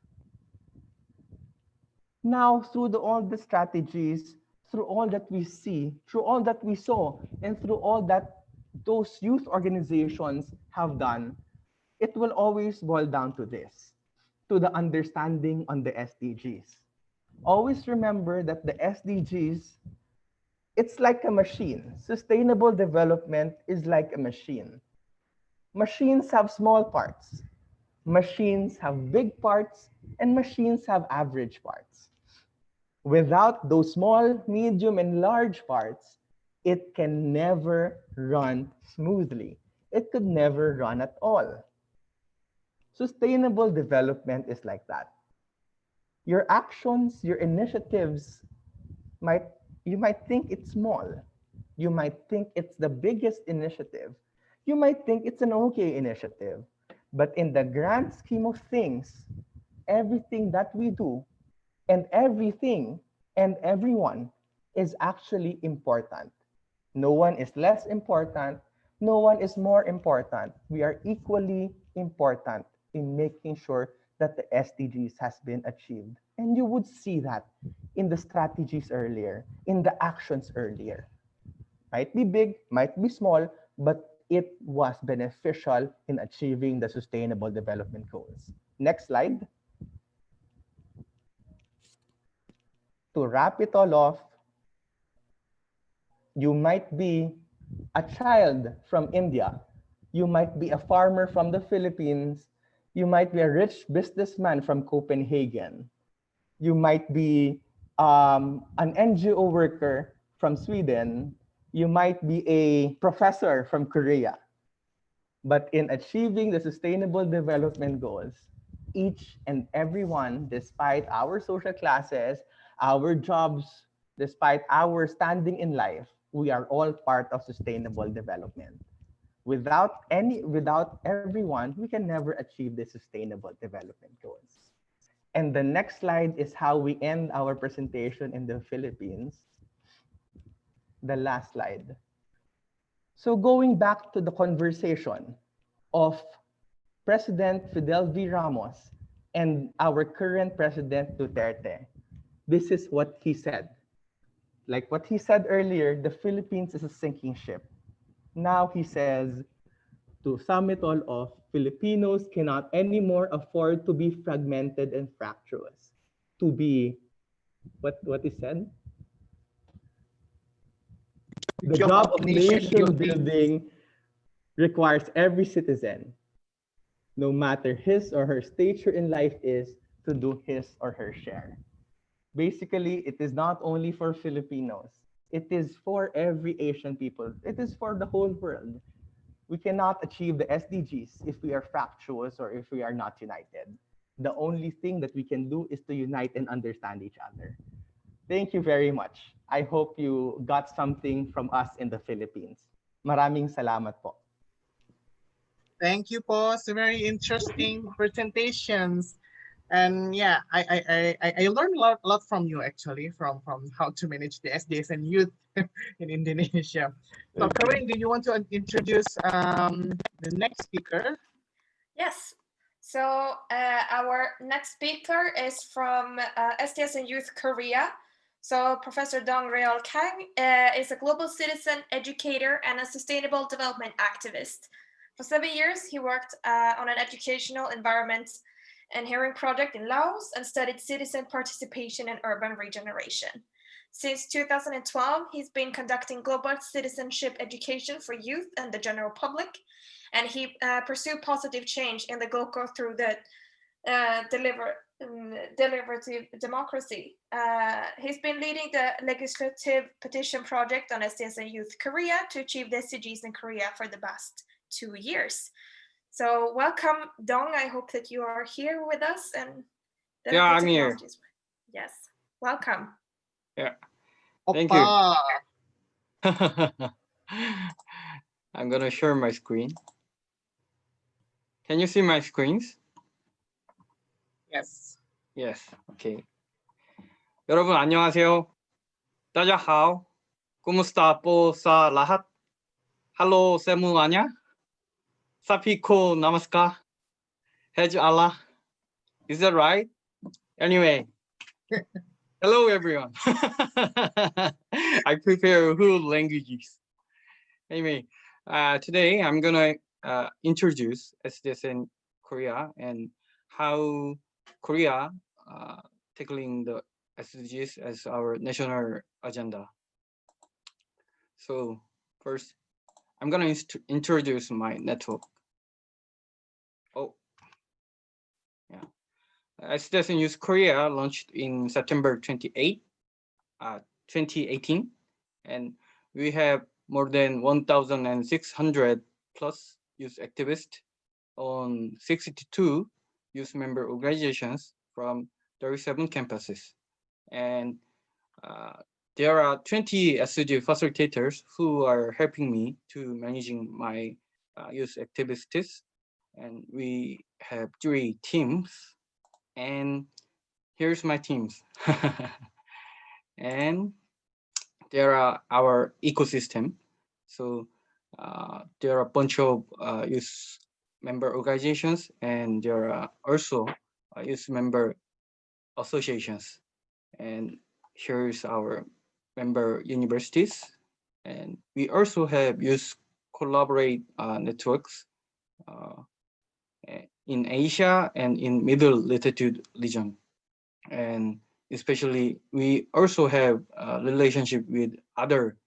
[SPEAKER 5] Now, through all the strategies, through all that we see, through all that we saw, and through all that those youth organizations have done, it will always boil down to this, to the understanding on the SDGs. Always remember that the SDGs, it's like a machine. Sustainable development is like a machine. Machines have small parts. Machines have big parts, and machines have average parts. Without those small, medium, and large parts, it can never run smoothly. It could never run at all. Sustainable development is like that. Your actions, your initiatives, you might think it's small. You might think it's the biggest initiative. You might think it's an okay initiative. But in the grand scheme of things, everything that we do and everything and everyone is actually important. No one is less important. No one is more important. We are equally important in making sure that the SDGs has been achieved. And you would see that in the strategies earlier, in the actions earlier. Might be big, might be small, but it was beneficial in achieving the Sustainable Development Goals. Next slide. To wrap it all off, you might be a child from India. You might be a farmer from the Philippines. You might be a rich businessman from Copenhagen. You might be an NGO worker from Sweden. You might be a professor from Korea. But in achieving the Sustainable Development Goals, each and every one, despite our social classes, our jobs, despite our standing in life, we are all part of sustainable development. Without everyone, we can never achieve the Sustainable Development Goals. And the next slide is how we end our presentation in the Philippines. The last slide. So going back to the conversation of President Fidel V. Ramos and our current President Duterte, this is what he said. Like what he said earlier, the Philippines is a sinking ship. Now he says, to sum it all off, Filipinos cannot anymore afford to be fragmented and fractious. To be, what he said? The job of nation building requires every citizen, no matter his or her stature in life, is to do his or her share. Basically, it is not only for Filipinos. It is for every Asian people. It is for the whole world. We cannot achieve the SDGs if we are fractious or if we are not united. The only thing that we can do is to unite and understand each other. Thank you very much. I hope you got something from us in the Philippines. Maraming salamat po.
[SPEAKER 1] Thank you, Paul. It's a very interesting presentations. And yeah, I learned a lot from you actually, from how to manage the SDSN youth in Indonesia. So Corinne, do you want to introduce the next speaker?
[SPEAKER 2] Yes. So our next speaker is from SDSN Youth Korea. So Professor Dong Reol Kang is a global citizen educator and a sustainable development activist. For 7 years, he worked on an educational environment and hearing project in Laos and studied citizen participation in urban regeneration. Since 2012, he's been conducting global citizenship education for youth and the general public, and he pursued positive change in the Goko through the deliberative democracy. He's been leading the legislative petition project on SDSN Youth Korea to achieve the SDGs in Korea for the past 2 years. So welcome, Dong. I hope that you are here with us. And
[SPEAKER 6] yeah, I'm here.
[SPEAKER 2] Yes, welcome.
[SPEAKER 6] Yeah, thank
[SPEAKER 1] Oppa.
[SPEAKER 6] you. I'm gonna share my screen. Can you see my screens?
[SPEAKER 1] Yes.
[SPEAKER 6] Yes. Okay. 여러분 안녕하세요. 大家好. ¿Cómo está po sa lahat? Hello semuanya. Sapi ko namaskar. Hej Allah. Is that right? Anyway. Hello everyone. I prepare whole languages. Anyway, today I'm gonna introduce SDSN Korea and how Korea tackling the SDGs as our national agenda. So first, I'm gonna introduce my network. Oh, yeah. SDSN Youth Korea launched in September 28, 2018, and we have more than 1,600 plus youth activists on 62 youth member organizations from 37 campuses. And there are 20 SDG facilitators who are helping me to managing my youth activities. And we have 3 teams. And here's my teams. And there are our ecosystem. So there are a bunch of youth member organizations, and there are also youth member associations. And here's our member universities. And we also have youth collaborate networks in Asia and in middle latitude region. And especially we also have a relationship with other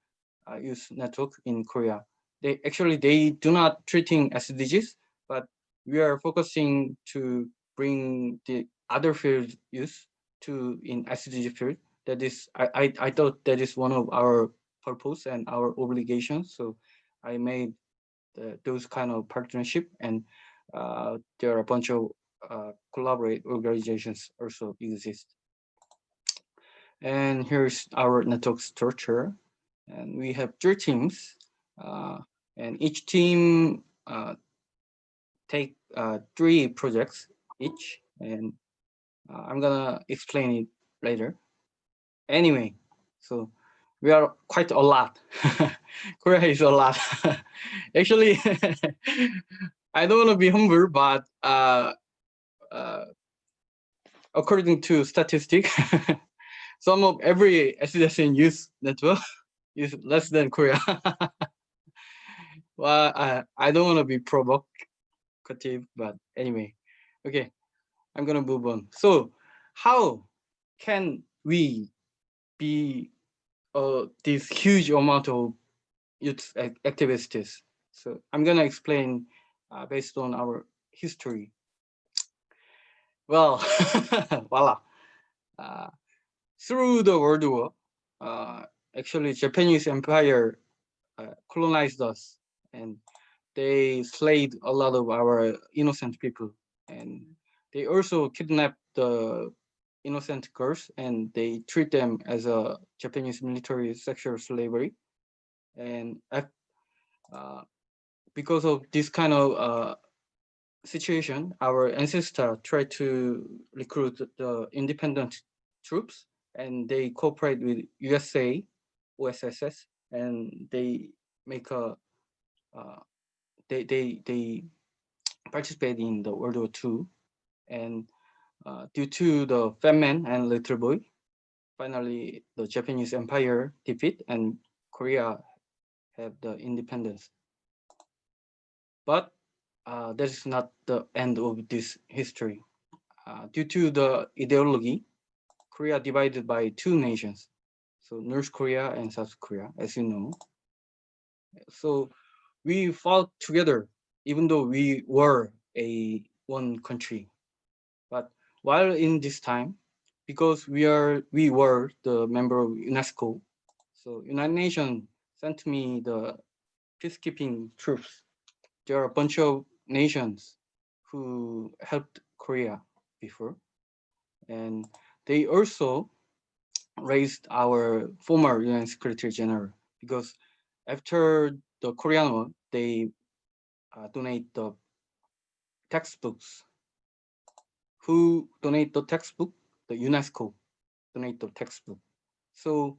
[SPEAKER 6] youth network in Korea. They do not treating SDGs, but we are focusing to bring the other field youth to in SDG field. That is, I thought that is one of our purpose and our obligations. So I made those kind of partnership, and there are a bunch of collaborate organizations also exist. And here's our network structure. And we have 3 teams, and each team take 3 projects each, and I'm gonna explain it later. Anyway, so we are quite a lot. Korea is a lot. Actually, I don't want to be humble, but according to statistics, some of every SDSN youth network is less than Korea. Well, I don't want to be provocative, but anyway, okay, I'm gonna move on. So how can we be this huge amount of youth activities? So I'm gonna explain based on our history. Well, voila. Through the World War, actually Japanese Empire colonized us, and they slayed a lot of our innocent people, and they also kidnapped the innocent girls, and they treat them as a Japanese military sexual slavery. And because of this kind of situation, our ancestors tried to recruit the independent troops, and they cooperate with USA, OSSS, and they make a they participate in the World War II, and due to the famine and little boy, finally the Japanese Empire defeat and Korea have the independence. But that is not the end of this history. Due to the ideology, Korea divided by two nations, so North Korea and South Korea, as you know. So we fought together, even though we were a one country. But while in this time, because we were the member of UNESCO, so United Nations sent me the peacekeeping troops. There are a bunch of nations who helped Korea before, and they also raised our former UN Secretary General, because after the Korean War, they donate the textbooks. Who donate the textbook? The UNESCO donate the textbook. So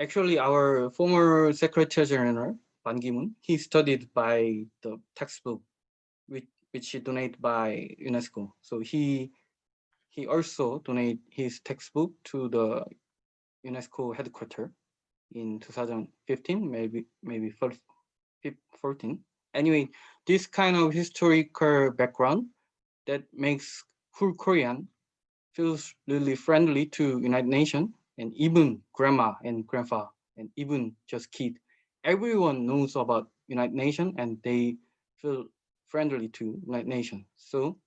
[SPEAKER 6] actually, our former Secretary General Ban Ki-moon, he studied by the textbook which he donated by UNESCO. So he also donate his textbook to the UNESCO headquarters in 2015, maybe 14. Anyway, this kind of historical background that makes whole Korean feels really friendly to United Nations, and even grandma and grandpa and even just kid. Everyone knows about United Nations and they feel friendly to United Nations. So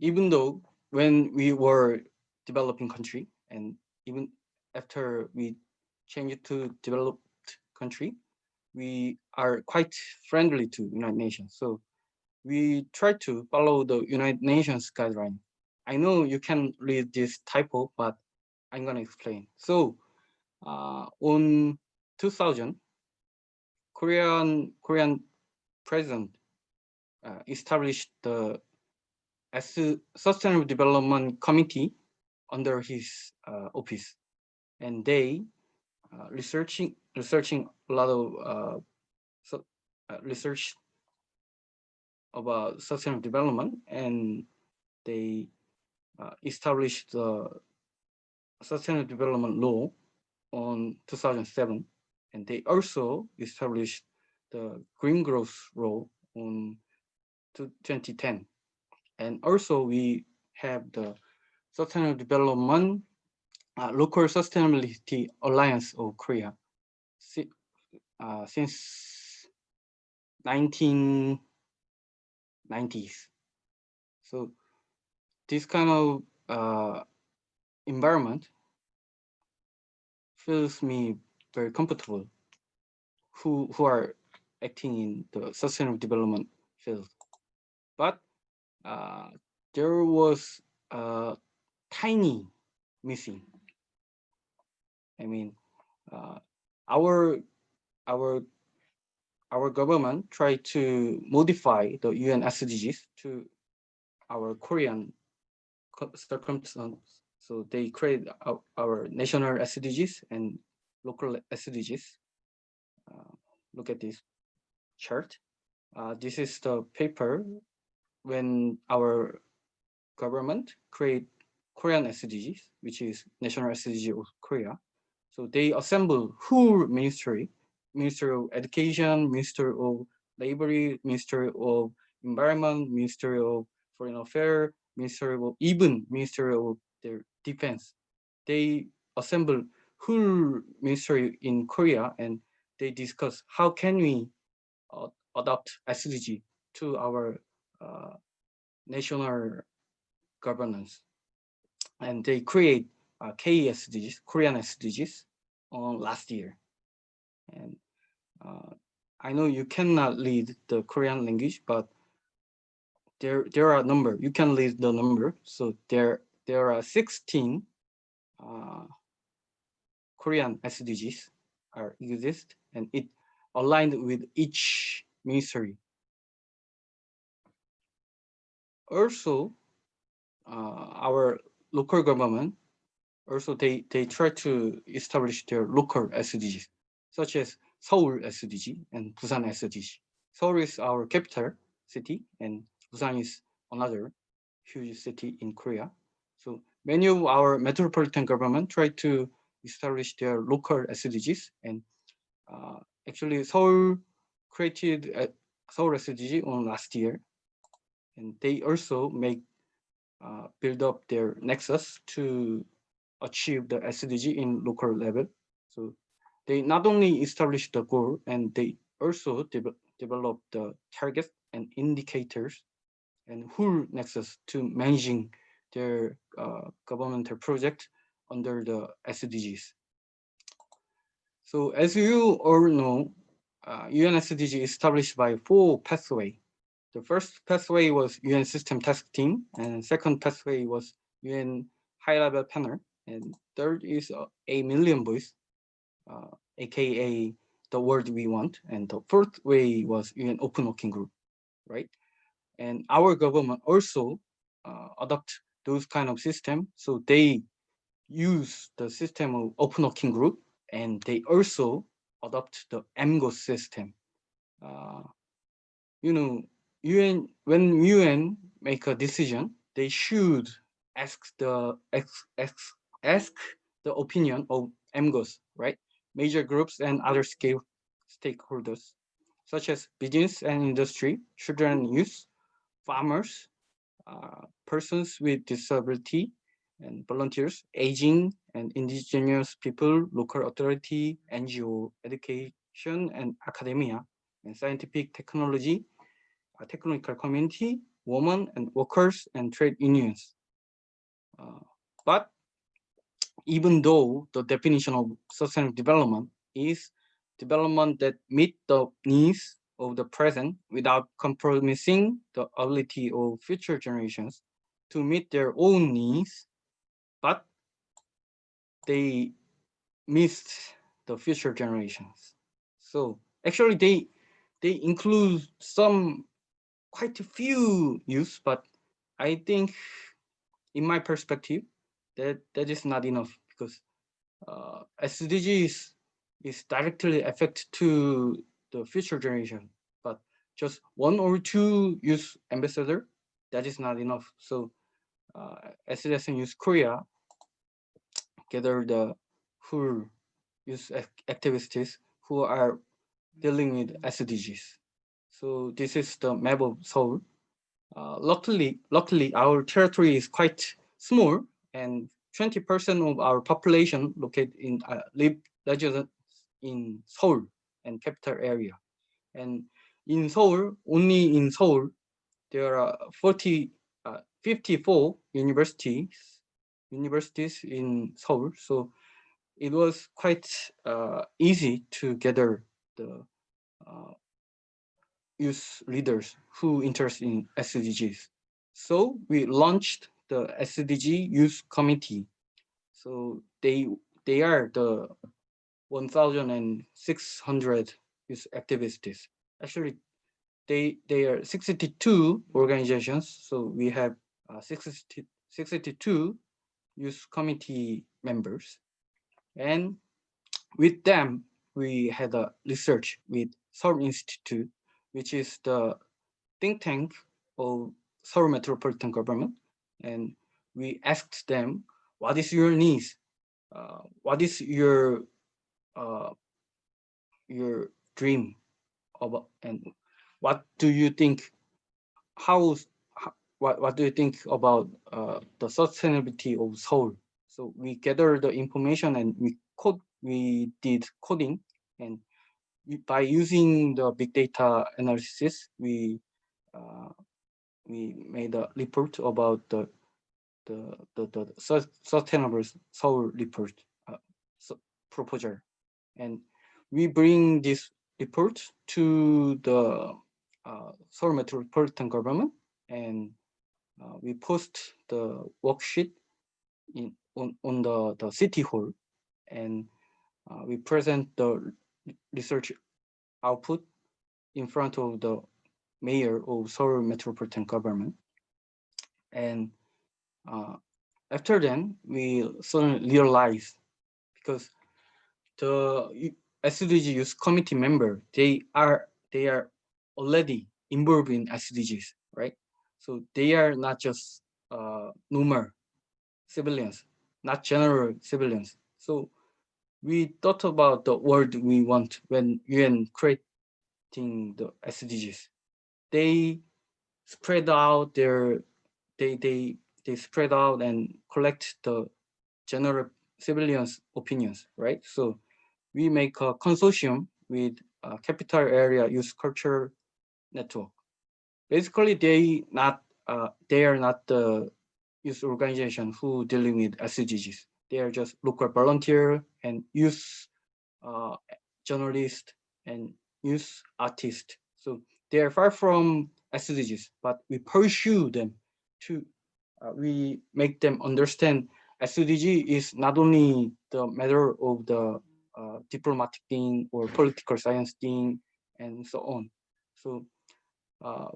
[SPEAKER 6] even though when we were developing country and even after we changed to developed country, we are quite friendly to United Nations. So we try to follow the United Nations guideline. I know you can read this typo, but I'm gonna explain. So on 2000, Korean president established the Sustainable Development Committee under his office, and they researching a lot of research about sustainable development, and they established the Sustainable Development Law on 2007, and they also established the Green Growth Law on 2010. And also we have the Sustainable Development Local Sustainability Alliance of Korea since 1990s. So this kind of environment feels me very comfortable who are acting in the sustainable development field. But there was a tiny missing. I mean, our government tried to modify the UN SDGs to our Korean circumstance. So they created our national SDGs and local SDGs. Look at this chart. This is the paper when our government create Korean SDGs, which is National SDG of Korea. So they assemble whole Ministry of Education, Ministry of Labor, Ministry of Environment, Ministry of Foreign Affairs, even Ministry of their Defense. They assemble whole ministry in Korea, and they discuss how can we adopt SDG to our national governance. And they create KSDGs, Korean SDGs, on last year. And I know you cannot read the Korean language, but there are a number. You can read the number. So there are 16 Korean SDGs exist, and it aligned with each ministry. Also, our local government, also they try to establish their local SDGs, such as Seoul SDG and Busan SDG. Seoul is our capital city, and Busan is another huge city in Korea. So many of our metropolitan government try to establish their local SDGs, and actually Seoul created a Seoul SDG on last year, and they also make build up their nexus to achieve the SDG in local level. So they not only establish the goal, and they also develop the targets and indicators and whole nexus to managing their governmental project under the SDGs. So as you all know, UN SDG is established by 4 pathways. The first pathway was UN System Task Team, and second pathway was UN High-Level Panel, and third is a million voice, aka the world we want, and the fourth way was UN Open Working Group, right? And our government also adopt those kind of system, so they use the system of Open Working Group, and they also adopt the MGOS system. You know, when UN make a decision, they should ask the opinion of MGOS, right? Major groups and other stakeholders, such as business and industry, children and youth, farmers, persons with disability, and volunteers, aging and indigenous people, local authority, NGO, education and academia, and scientific technology, technical community, women and workers, and trade unions. But even though the definition of sustainable development is development that meet the needs of the present without compromising the ability of future generations to meet their own needs, but they missed the future generations. So actually they include some quite a few use, but I think in my perspective that is not enough, because SDGs is directly affect to the future generation, but just 1 or 2 youth ambassador, that is not enough. So SDSN Youth Korea gather the whole youth activists who are dealing with SDGs. So this is the map of Seoul. Luckily, our territory is quite small, and 20% of our population located in live residents in Seoul and capital area. And in Seoul, only in Seoul, there are 54 universities in Seoul. So it was quite easy to gather the youth leaders who interest in SDGs. So we launched the SDG Youth Committee. So they are the 1,600 youth activists. Actually, they are 62 organizations. So we have 62 youth committee members, and with them we had a research with Seoul Institute, which is the think tank of Seoul metropolitan government, and we asked them, what is your needs? What is your dream about, and what do you think? What do you think about the sustainability of Seoul? So we gathered the information, and we did coding, and by using the big data analysis, we made a report about the sustainable Seoul report proposal, and we bring this report to the Seoul metropolitan government, and we post the worksheet on the city hall, and we present the research output in front of the mayor of Seoul Metropolitan Government. And after then, we suddenly realized, because the SDG Youth Committee member, they are already involved in SDGs, right? So they are not just normal civilians, not general civilians. So we thought about the world we want when UN creating the SDGs. They spread out they spread out and collect the general civilians' opinions, right? So we make a consortium with Capital Area Youth Culture Network. Basically, they are not the youth organization who dealing with SDGs. They are just local volunteer and youth journalist and youth artist. So they are far from SDGs, but we pursue them to we make them understand SDG is not only the matter of the diplomatic thing or political science thing and so on. So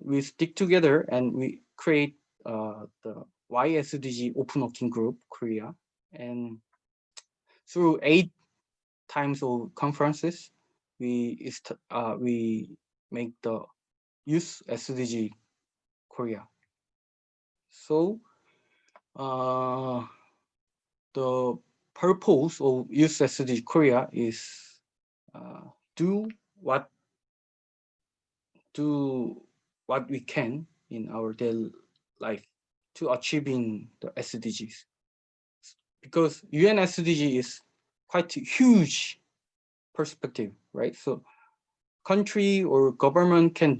[SPEAKER 6] we stick together and we create the YSDG Open Working Group Korea, and through 8 times of conferences, we make the Youth SDG Korea. So the purpose of Youth SDG Korea is do what we can in our daily life to achieving the SDGs. Because UN SDG is quite a huge perspective, right? So country or government can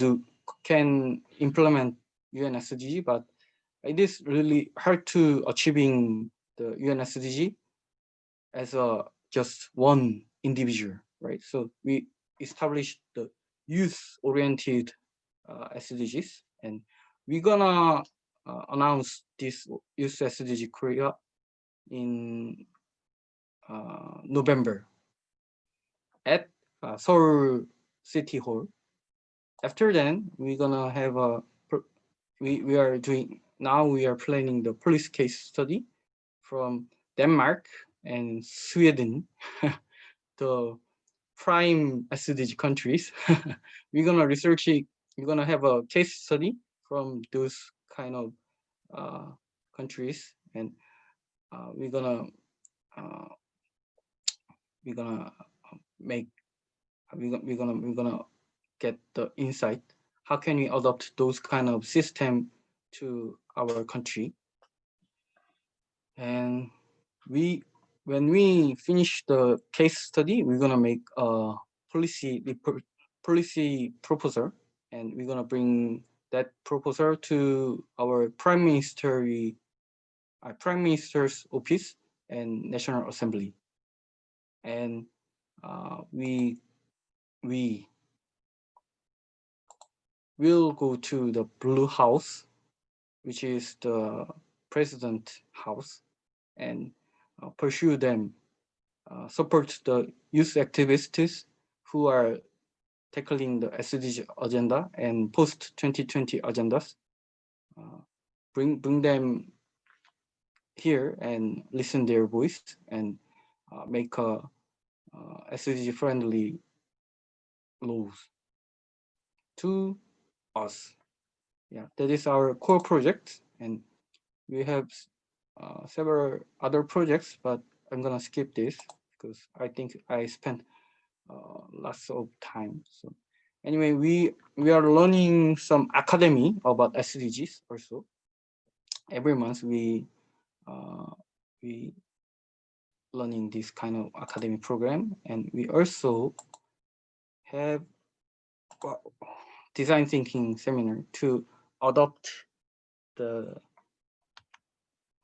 [SPEAKER 6] implement UN SDG, but it is really hard to achieving the UN SDG as a just one individual, right? So we established the youth-oriented SDGs, and we're gonna announce this youth SDG Korea in November at Seoul City Hall. After then, we're gonna have we are planning the police case study from Denmark and Sweden, the prime SDG countries. We're gonna research it. We're gonna have a case study from those kind of countries, and we're gonna get the insight. How can we adopt those kind of system to our country? And when we finish the case study, we're gonna make a policy proposal, and we're gonna bring that proposal to our Prime Minister's office and National Assembly. And we will go to the Blue House, which is the President House, and pursue them, support the youth activists who are tackling the SDG agenda and post 2020 agendas. Bring them here and listen their voice and make a SDG friendly laws to us. Yeah, that is our core project, and we have several other projects, but I'm gonna skip this because I think I spent lots of time. So anyway, we are learning some academy about SDGs also. Every month we learning this kind of academic program, and we also have design thinking seminar to adopt the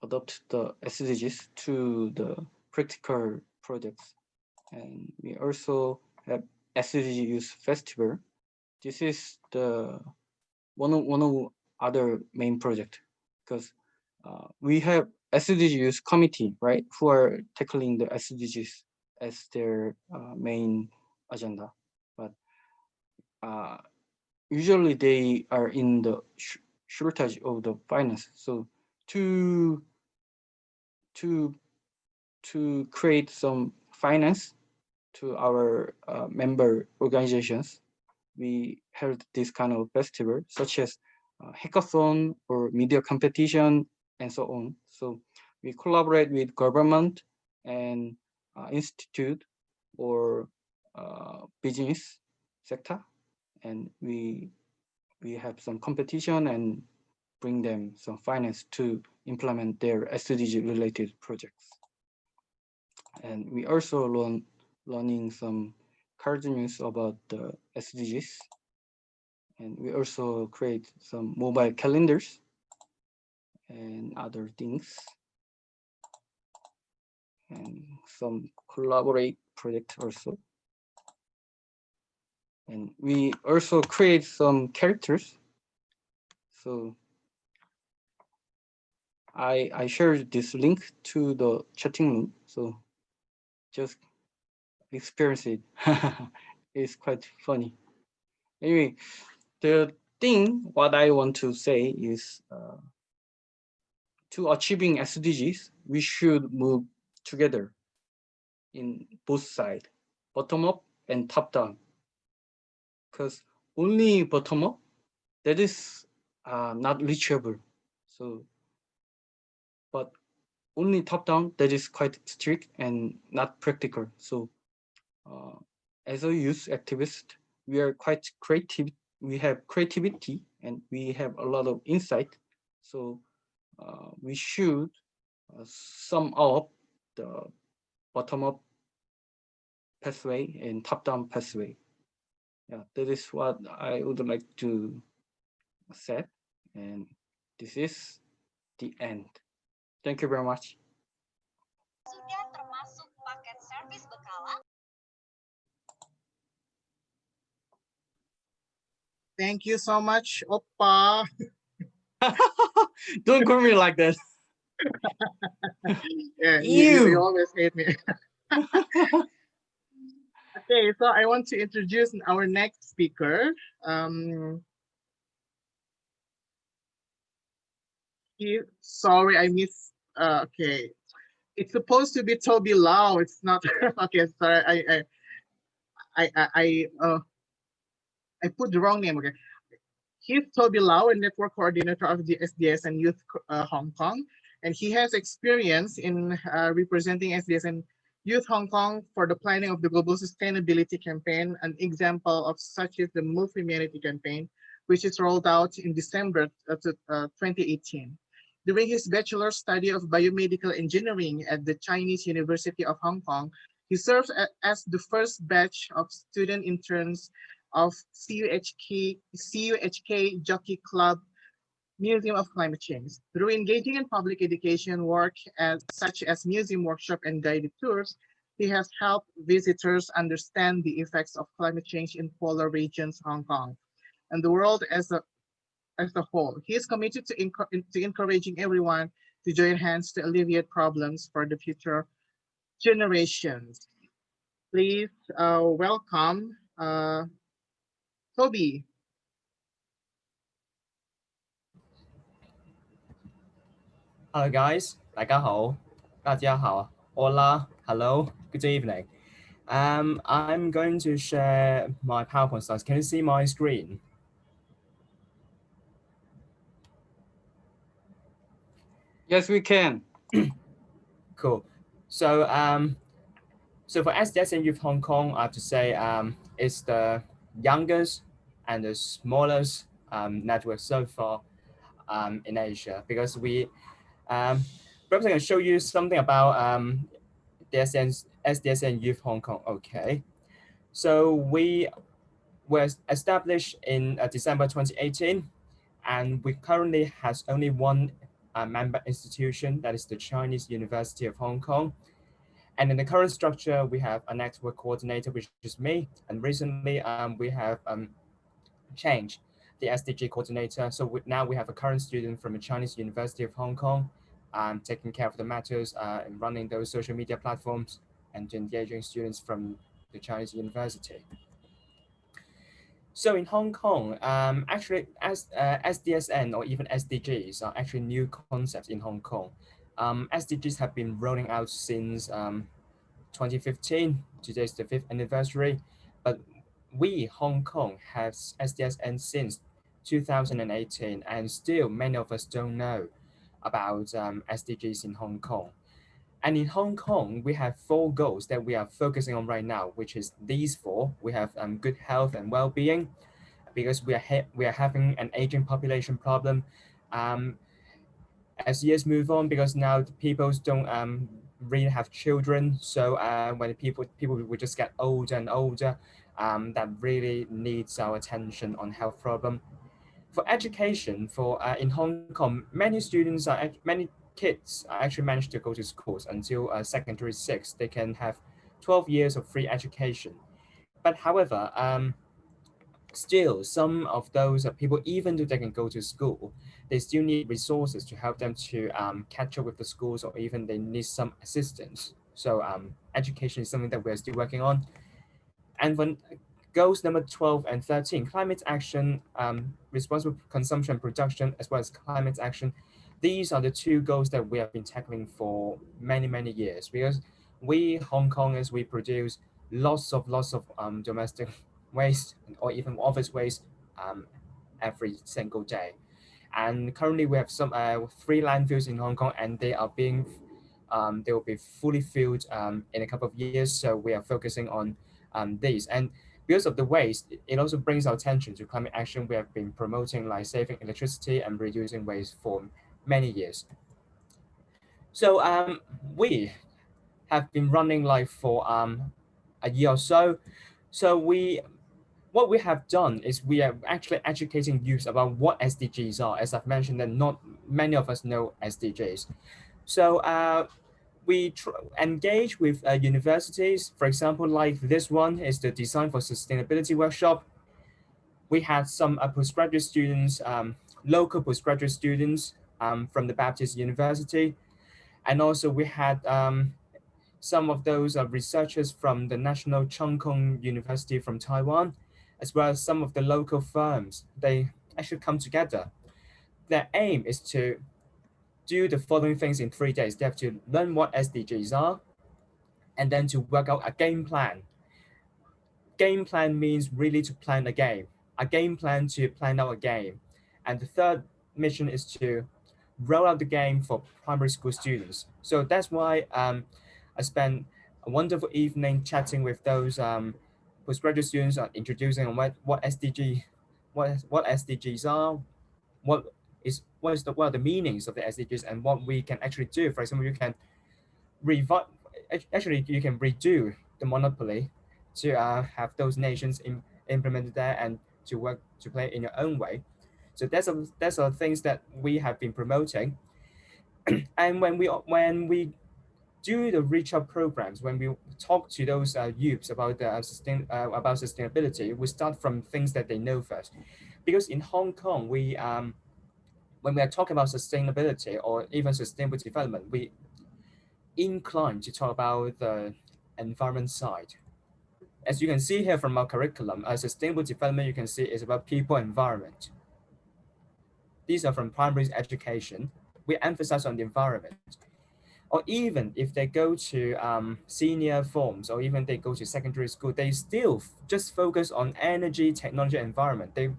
[SPEAKER 6] SDGs to the practical projects. And we also have SDG Youth Festival. This is the one of other main project, because we have SDG Youth Committee, right, who are tackling the SDGs as their main agenda. But usually they are in the shortage of the finance. So to create some finance to our member organizations, we held this kind of festival, such as hackathon or media competition and so on. So we collaborate with government and institute or business sector, and we have some competition and bring them some finance to implement their SDG related projects. And we also learning some cartoons about the SDGs. And we also create some mobile calendars and other things. And some collaborate project also. And we also create some characters. So I shared this link to the chatting room. So just experience it. It's quite funny. Anyway, the thing what I want to say is to achieving SDGs, we should move together in both sides, bottom up and top down. Because only bottom up, that is not reachable. So, but only top down, that is quite strict and not practical. So, as a youth activist, we are quite creative. We have creativity and we have a lot of insight. So, we should sum up the bottom up pathway and top down pathway. Yeah, that is what I would like to say. And this is the end. Thank you very much.
[SPEAKER 7] Sudah termasuk paket servis bekalan.
[SPEAKER 1] Thank you so much, Oppa.
[SPEAKER 6] Don't call me like that.
[SPEAKER 1] Yeah, you
[SPEAKER 6] Ew.
[SPEAKER 1] always hate me. Okay, so I want to introduce our next speaker. Sorry, I missed. Okay, it's supposed to be Toby Lau. It's not. Okay, sorry. I put the wrong name. Okay, he's Toby Lau, a network coordinator of the SDSN Youth Hong Kong, and he has experience in representing SDSN Youth Hong Kong for the planning of the global sustainability campaign. An example of such is the Move Humanity campaign, which is rolled out in December 2018. During his bachelor's study of biomedical engineering at the Chinese University of Hong Kong, he served as the first batch of student interns of CUHK Jockey Club Museum of Climate Change. Through engaging in public education work such as museum workshop and guided tours, he has helped visitors understand the effects of climate change in polar regions, Hong Kong, and the world as a whole. He is committed to encouraging everyone to join hands to alleviate problems for the future generations. Please welcome Toby.
[SPEAKER 8] Hello guys, 大家好, hola, hello, good evening. I'm going to share my PowerPoint slides. Can you see my screen?
[SPEAKER 6] Yes, we can.
[SPEAKER 8] Cool. So for SDSN Youth Hong Kong, I have to say it's the youngest and the smallest network so far in Asia, because we perhaps I can show you something about SDSN Youth Hong Kong. Okay, so we were established in December 2018, and we currently has only one member institution, that is the Chinese University of Hong Kong. And in the current structure, we have a network coordinator, which is me. And recently, we have changed the SDG coordinator. So now we have a current student from the Chinese University of Hong Kong, taking care of the matters and running those social media platforms and engaging students from the Chinese University. So in Hong Kong, actually, as SDSN or even SDGs are actually new concepts in Hong Kong. SDGs have been rolling out since 2015. Today's the 5th anniversary, but we Hong Kong has SDSN since 2018, and still many of us don't know about SDGs in Hong Kong. And in Hong Kong, we have 4 goals that we are focusing on right now, which is these 4. We have good health and well-being, because we are having an aging population problem. Um, as years move on, because now the people don't really have children, so when people will just get older and older, that really needs our attention on health problem. For education, for in Hong Kong, many kids actually manage to go to schools until secondary 6. They can have 12 years of free education. But however, still, some of those people, even though they can go to school, they still need resources to help them to catch up with the schools, or even they need some assistance. So education is something that we're still working on. And when goals number 12 and 13, climate action, responsible consumption, production, as well as climate action, these are the 2 goals that we have been tackling for many, many years, because we Hong Kongers, we produce lots of domestic waste or even office waste every single day. And currently we have some 3 landfills in Hong Kong, and they will be fully filled in a couple of years. So we are focusing on these. And because of the waste, it also brings our attention to climate action. We have been promoting like saving electricity and reducing waste for many years. So we have been running like for a year or so. So what we have done is we are actually educating youth about what SDGs are. As I've mentioned, that not many of us know SDGs. So we engage with universities. For example, like this one is the Design for Sustainability workshop. We had some postgraduate students, local postgraduate students from the Baptist University. And also we had some of those researchers from the National Chung Kung University from Taiwan, as well as some of the local firms. They actually come together. Their aim is to do the following things in 3 days. They have to learn what SDGs are, and then to work out a game plan. Game plan means really to plan a game plan to plan out a game. And the third mission is to roll out the game for primary school students. So that's why I spent a wonderful evening chatting with those postgraduate students, introducing on what SDGs are, what are the meanings of the SDGs, and what we can actually do. For example, you can you can redo the monopoly to have those nations implemented there, and to play in your own way. So that's a things that we have been promoting. And when we do the reach out programs, when we talk to those youths about about sustainability, we start from things that they know first. Because in Hong Kong, when we are talking about sustainability or even sustainable development, we incline to talk about the environment side. As you can see here from our curriculum, sustainable development, you can see, is about people and environment. These are from primary education. We emphasize on the environment. Or even if they go to senior forms, or even they go to secondary school, they still just focus on energy, technology, environment. They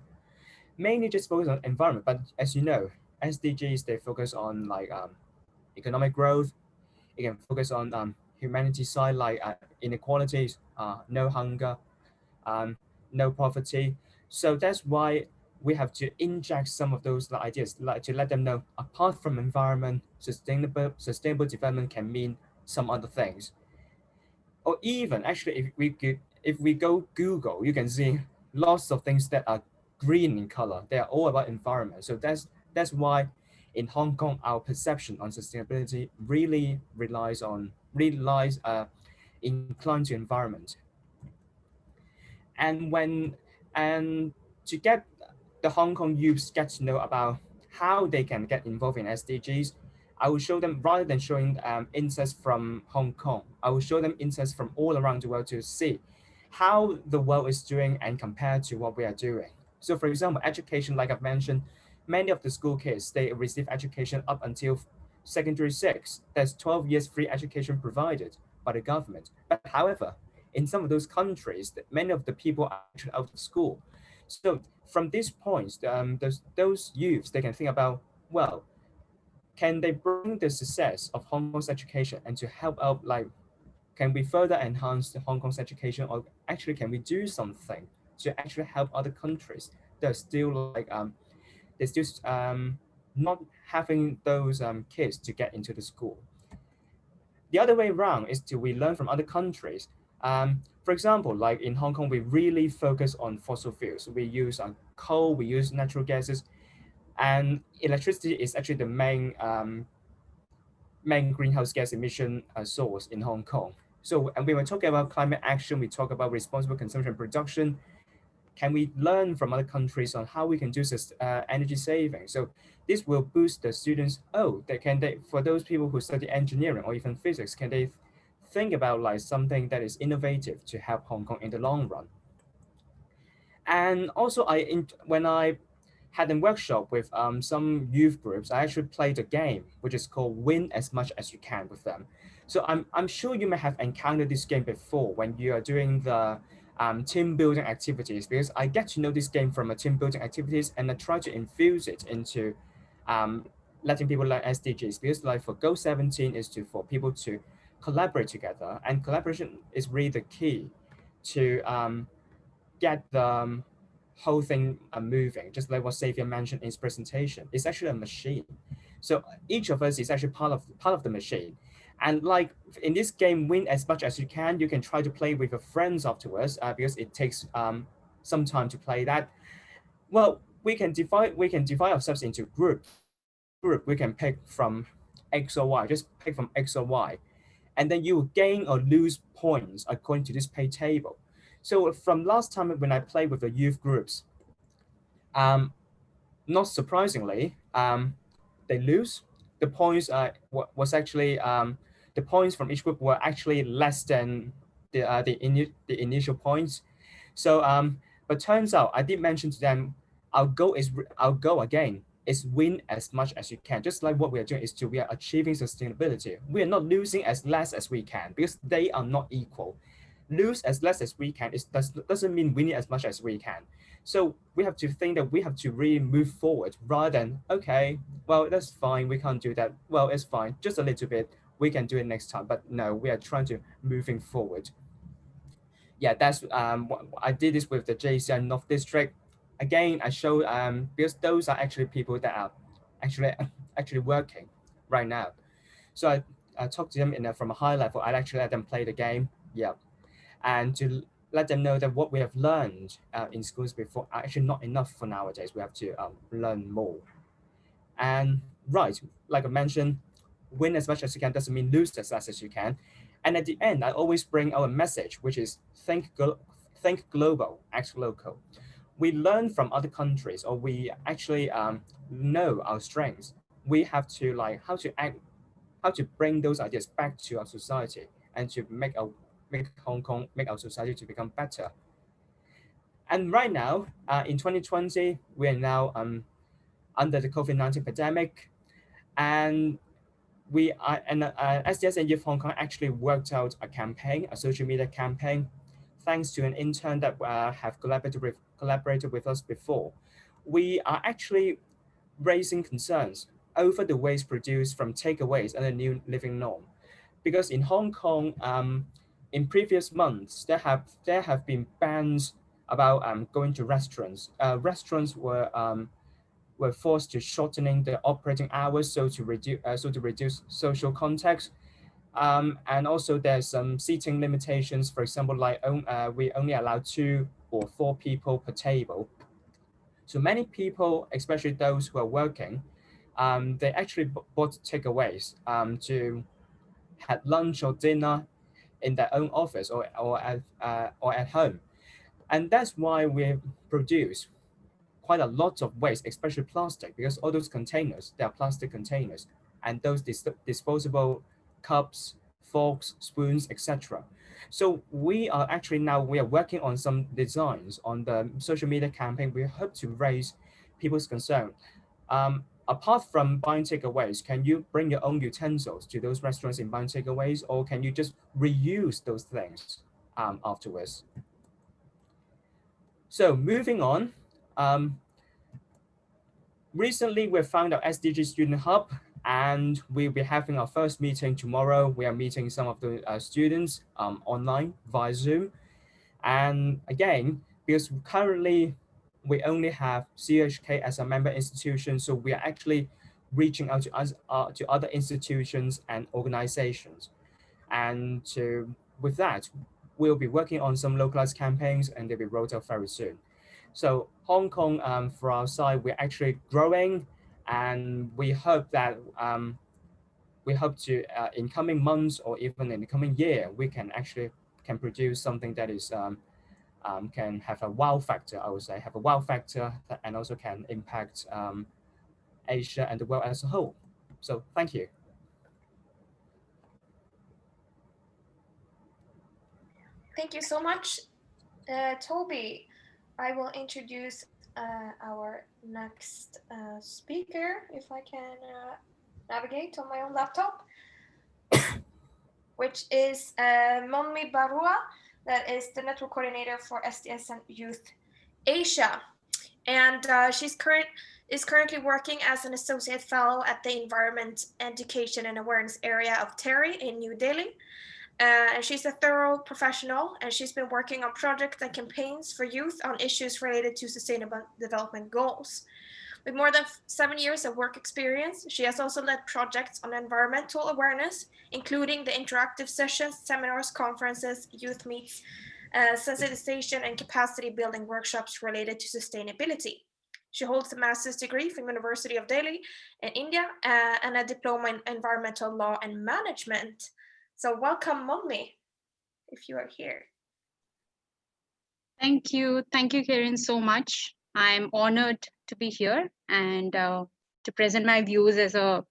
[SPEAKER 8] mainly just focus on environment. But as you know, SDGs, they focus on like economic growth. It can focus on humanity side, like inequalities, no hunger, no poverty. So that's why we have to inject some of those ideas, like to let them know, apart from environment, sustainable development can mean some other things. Or even actually, if we go Google, you can see lots of things that are green in color. They are all about environment. So that's why in Hong Kong, our perception on sustainability really lies inclined to environment. And and to get the Hong Kong youths get to know about how they can get involved in SDGs, I will show them, rather than showing insights from Hong Kong, I will show them insights from all around the world to see how the world is doing and compared to what we are doing. So for example, education, like I've mentioned, many of the school kids, they receive education up until secondary 6. There's 12 years free education provided by the government. But however, in some of those countries, many of the people are actually out of school. So from these points, those youths, they can think about, well, can they bring the success of Hong Kong's education and to help out, like, can we further enhance the Hong Kong's education, or actually can we do something to actually help other countries that are still like they're still not having those kids to get into the school. The other way around is to we learn from other countries. For example, like in Hong Kong, we really focus on fossil fuels. We use coal, we use natural gases, and electricity is actually the main greenhouse gas emission source in Hong Kong. So, and when we're talking about climate action, we talk about responsible consumption and production. Can we learn from other countries on how we can do energy saving? So this will boost the students. Oh, for those people who study engineering or even physics, can they think about like something that is innovative to help Hong Kong in the long run? And also, when I had a workshop with some youth groups, I actually played a game which is called Win as Much as You Can with them. So I'm sure you may have encountered this game before when you are doing the team building activities, because I get to know this game from a team building activities, and I try to infuse it into letting people learn SDGs, because like for Goal 17 is for people to collaborate together, and collaboration is really the key to get the whole thing moving. Just like what Xavier mentioned in his presentation, it's actually a machine. So each of us is actually part of the machine. And like in this game, Win as Much as You can try to play with your friends afterwards, because it takes some time to play that. Well, we can divide ourselves into groups. We can pick from X or Y, just pick from X or Y. And then you will gain or lose points according to this pay table. So from last time when I played with the youth groups, not surprisingly, they lose. The points was actually the points from each group were actually less than the initial points. So but turns out I did mention to them our goal again is win as much as you can. Just like what we are doing we are achieving sustainability. We are not losing as less as we can, because they are not equal. Lose as less as we can doesn't mean winning as much as we can. So we have to think that we have to really move forward rather than, okay, well, that's fine, we can't do that. Well, it's fine, just a little bit, we can do it next time. But no, we are trying to moving forward. Yeah, that's I did this with the JCI North District. Again, I showed because those are actually people that are actually working right now. So I talked to them from a high level. I actually let them play the game. Yeah, and to let them know that what we have learned in schools before are actually not enough for nowadays. We have to learn more. And right, like I mentioned, win as much as you can doesn't mean lose as less as you can. And at the end, I always bring out a message, which is think global, act local. We learn from other countries, or we actually know our strengths. We have to like how to act, how to bring those ideas back to our society and to make Hong Kong, make our society to become better. And right now, in 2020, we are now under the COVID-19 pandemic, and SDSN Youth Hong Kong actually worked out a campaign, a social media campaign, thanks to an intern that have collaborated with us before. We are actually raising concerns over the waste produced from takeaways and a new living norm. Because in Hong Kong, in previous months, there have been bans about going to restaurants. Restaurants were forced to shortening the operating hours so to reduce social contact. And also there's some seating limitations. For example, like we only allow 2 or 4 people per table. So many people, especially those who are working, they actually bought takeaways to have lunch or dinner in their own office or at home. And that's why we produce quite a lot of waste, especially plastic, because all those containers, they are plastic containers, and those disposable cups, forks, spoons, etc. So we are actually now we are working on some designs on the social media campaign. We hope to raise people's concern. Apart from buying takeaways, can you bring your own utensils to those restaurants in buying takeaways, or can you just reuse those things afterwards? So moving on, recently we found our SDG Student Hub, and we'll be having our first meeting tomorrow. We are meeting some of the students online via Zoom. And again, because currently we only have CHK as a member institution, so we are actually reaching out to us to other institutions and organizations. And with that, we'll be working on some localized campaigns, and they'll be rolled out very soon. So Hong Kong, for our side, we're actually growing, and we hope that in coming months or even in the coming year, we can actually produce something that is can have a wow factor. I would say have a wow factor and also can impact Asia and the world as a whole. So thank you.
[SPEAKER 2] Thank you so much, Toby. I will introduce our next speaker, if I can navigate on my own laptop, which is Monmi Barua, that is the network coordinator for SDSN Youth Asia. And she's currently working as an associate fellow at the Environment, Education and Awareness area of TERI in New Delhi. And she's a thorough professional, and she's been working on projects and campaigns for youth on issues related to sustainable development goals. With more than 7 years of work experience, she has also led projects on environmental awareness, including the interactive sessions, seminars, conferences, youth meets, sensitization and capacity building workshops related to sustainability. She holds a master's degree from University of Delhi in India and a diploma in environmental law and management. So welcome, Monmi, if you are here.
[SPEAKER 9] Thank you, Karen, so much. I'm honored to be here and to present my views as a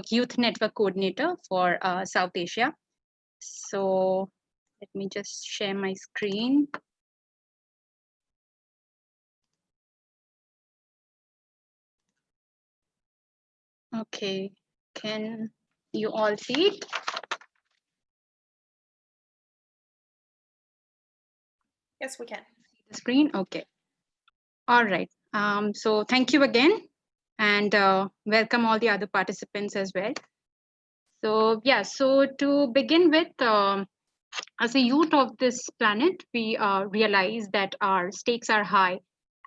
[SPEAKER 9] youth network coordinator for South Asia. So let me just share my screen. Okay, can you all see it?
[SPEAKER 2] Yes, we can.
[SPEAKER 9] See the screen? Okay. All right. So thank you again, and welcome all the other participants as well. So yeah, so to begin with, as a youth of this planet, we realize that our stakes are high,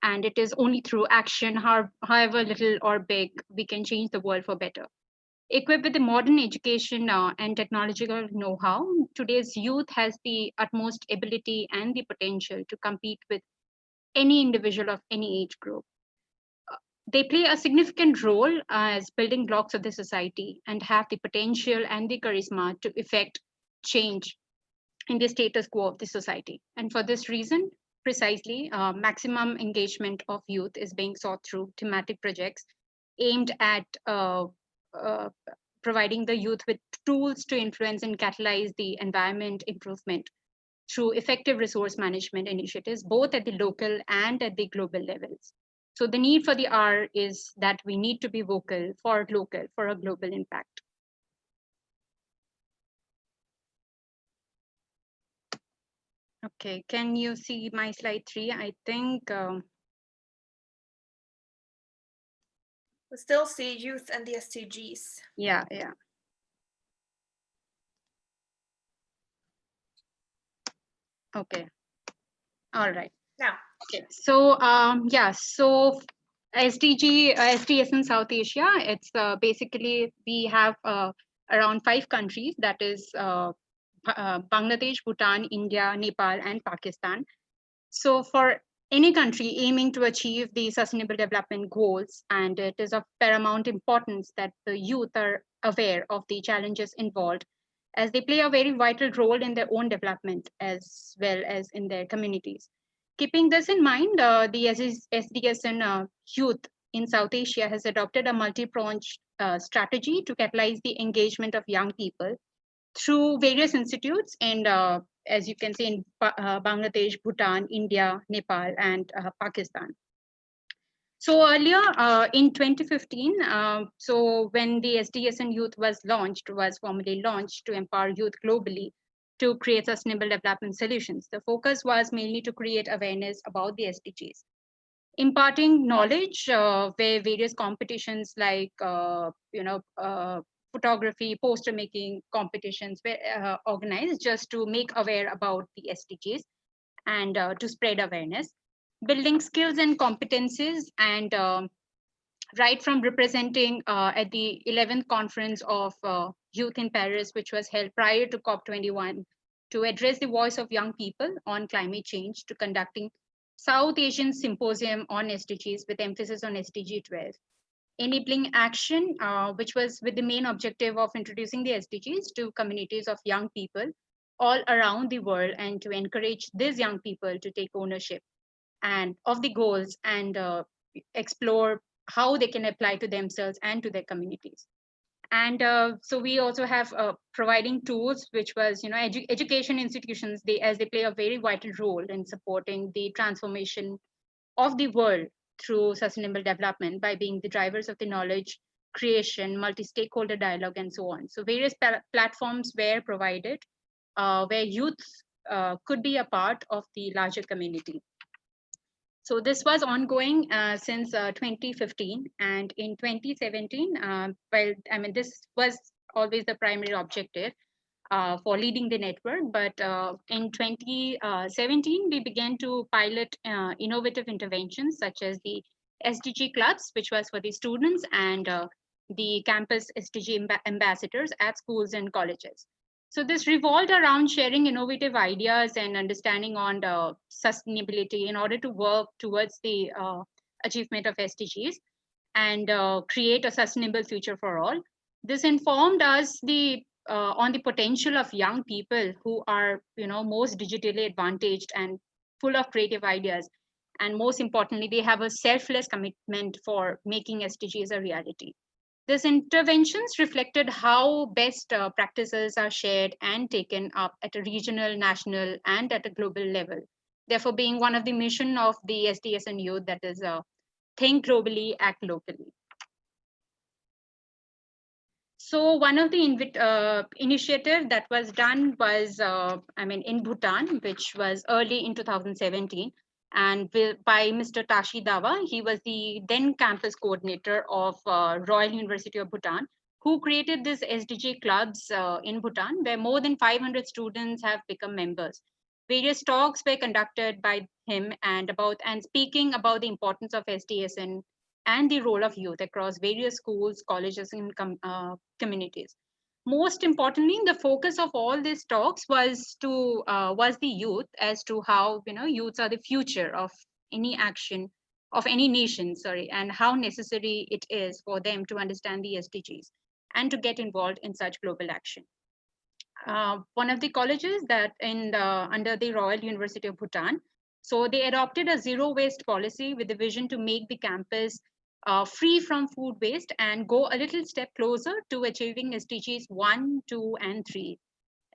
[SPEAKER 9] and it is only through action, however little or big, we can change the world for better. Equipped with the modern education and technological know-how, today's youth has the utmost ability and the potential to compete with any individual of any age group. They play a significant role as building blocks of the society and have the potential and the charisma to effect change in the status quo of the society. And for this reason, precisely, maximum engagement of youth is being sought through thematic projects aimed at providing the youth with tools to influence and catalyze the environment improvement through effective resource management initiatives, both at the local and at the global levels. So the need for the R is that we need to be vocal for local, for a global impact. Okay, can you see my slide 3? I think.
[SPEAKER 2] We still see youth and the SDGs.
[SPEAKER 9] Yeah. Okay. All right.
[SPEAKER 2] Now.
[SPEAKER 9] Okay. So yeah. So SDSN South Asia. It's basically we have around 5 countries. That is Bangladesh, Bhutan, India, Nepal, and Pakistan. So for any country aiming to achieve the Sustainable Development Goals, and it is of paramount importance that the youth are aware of the challenges involved, as they play a very vital role in their own development as well as in their communities. Keeping this in mind, the SDSN youth in South Asia has adopted a multi-pronged strategy to catalyze the engagement of young people through various institutes and as you can see in Bangladesh, Bhutan, India, Nepal, and Pakistan. So earlier in 2015, so when the SDSN Youth was formally launched to empower youth globally to create sustainable development solutions, the focus was mainly to create awareness about the SDGs, imparting knowledge where various competitions like photography, poster making competitions were organized just to make aware about the SDGs and to spread awareness, building skills and competencies, and right from representing at the 11th conference of youth in Paris, which was held prior to COP21, to address the voice of young people on climate change, to conducting South Asian Symposium on SDGs with emphasis on SDG 12, enabling action, which was with the main objective of introducing the SDGs to communities of young people all around the world, and to encourage these young people to take ownership and of the goals and explore how they can apply to themselves and to their communities. And so we also have providing tools, which was, education institutions, as they play a very vital role in supporting the transformation of the world through sustainable development by being the drivers of the knowledge creation, multi-stakeholder dialogue, and so on. So various platforms were provided where youth could be a part of the larger community. So this was ongoing since 2015, and in 2017, this was always the primary objective for leading the network, but in 2017, we began to pilot innovative interventions such as the SDG clubs, which was for the students, and the campus SDG ambassadors at schools and colleges. So this revolved around sharing innovative ideas and understanding on the sustainability in order to work towards the achievement of SDGs and create a sustainable future for all. This informed us on the potential of young people who are, most digitally advantaged and full of creative ideas. And most importantly, they have a selfless commitment for making SDGs a reality. These interventions reflected how best practices are shared and taken up at a regional, national, and at a global level. Therefore, being one of the mission of the SDSN Youth, that is think globally, act locally. So one of the initiative that was done was, in Bhutan, which was early in 2017. And by Mr. Tashi Dawa, he was the then campus coordinator of Royal University of Bhutan, who created this SDG clubs in Bhutan, where more than 500 students have become members. Various talks were conducted by him and speaking about the importance of SDSN and the role of youth across various schools, colleges, and communities. Most importantly, the focus of all these talks was the youth, as to how youths are the future of any action of any nation, and how necessary it is for them to understand the SDGs and to get involved in such global action. One of the colleges that under the Royal University of Bhutan, so they adopted a zero waste policy with the vision to make the campus free from food waste and go a little step closer to achieving SDGs 1, 2, and 3.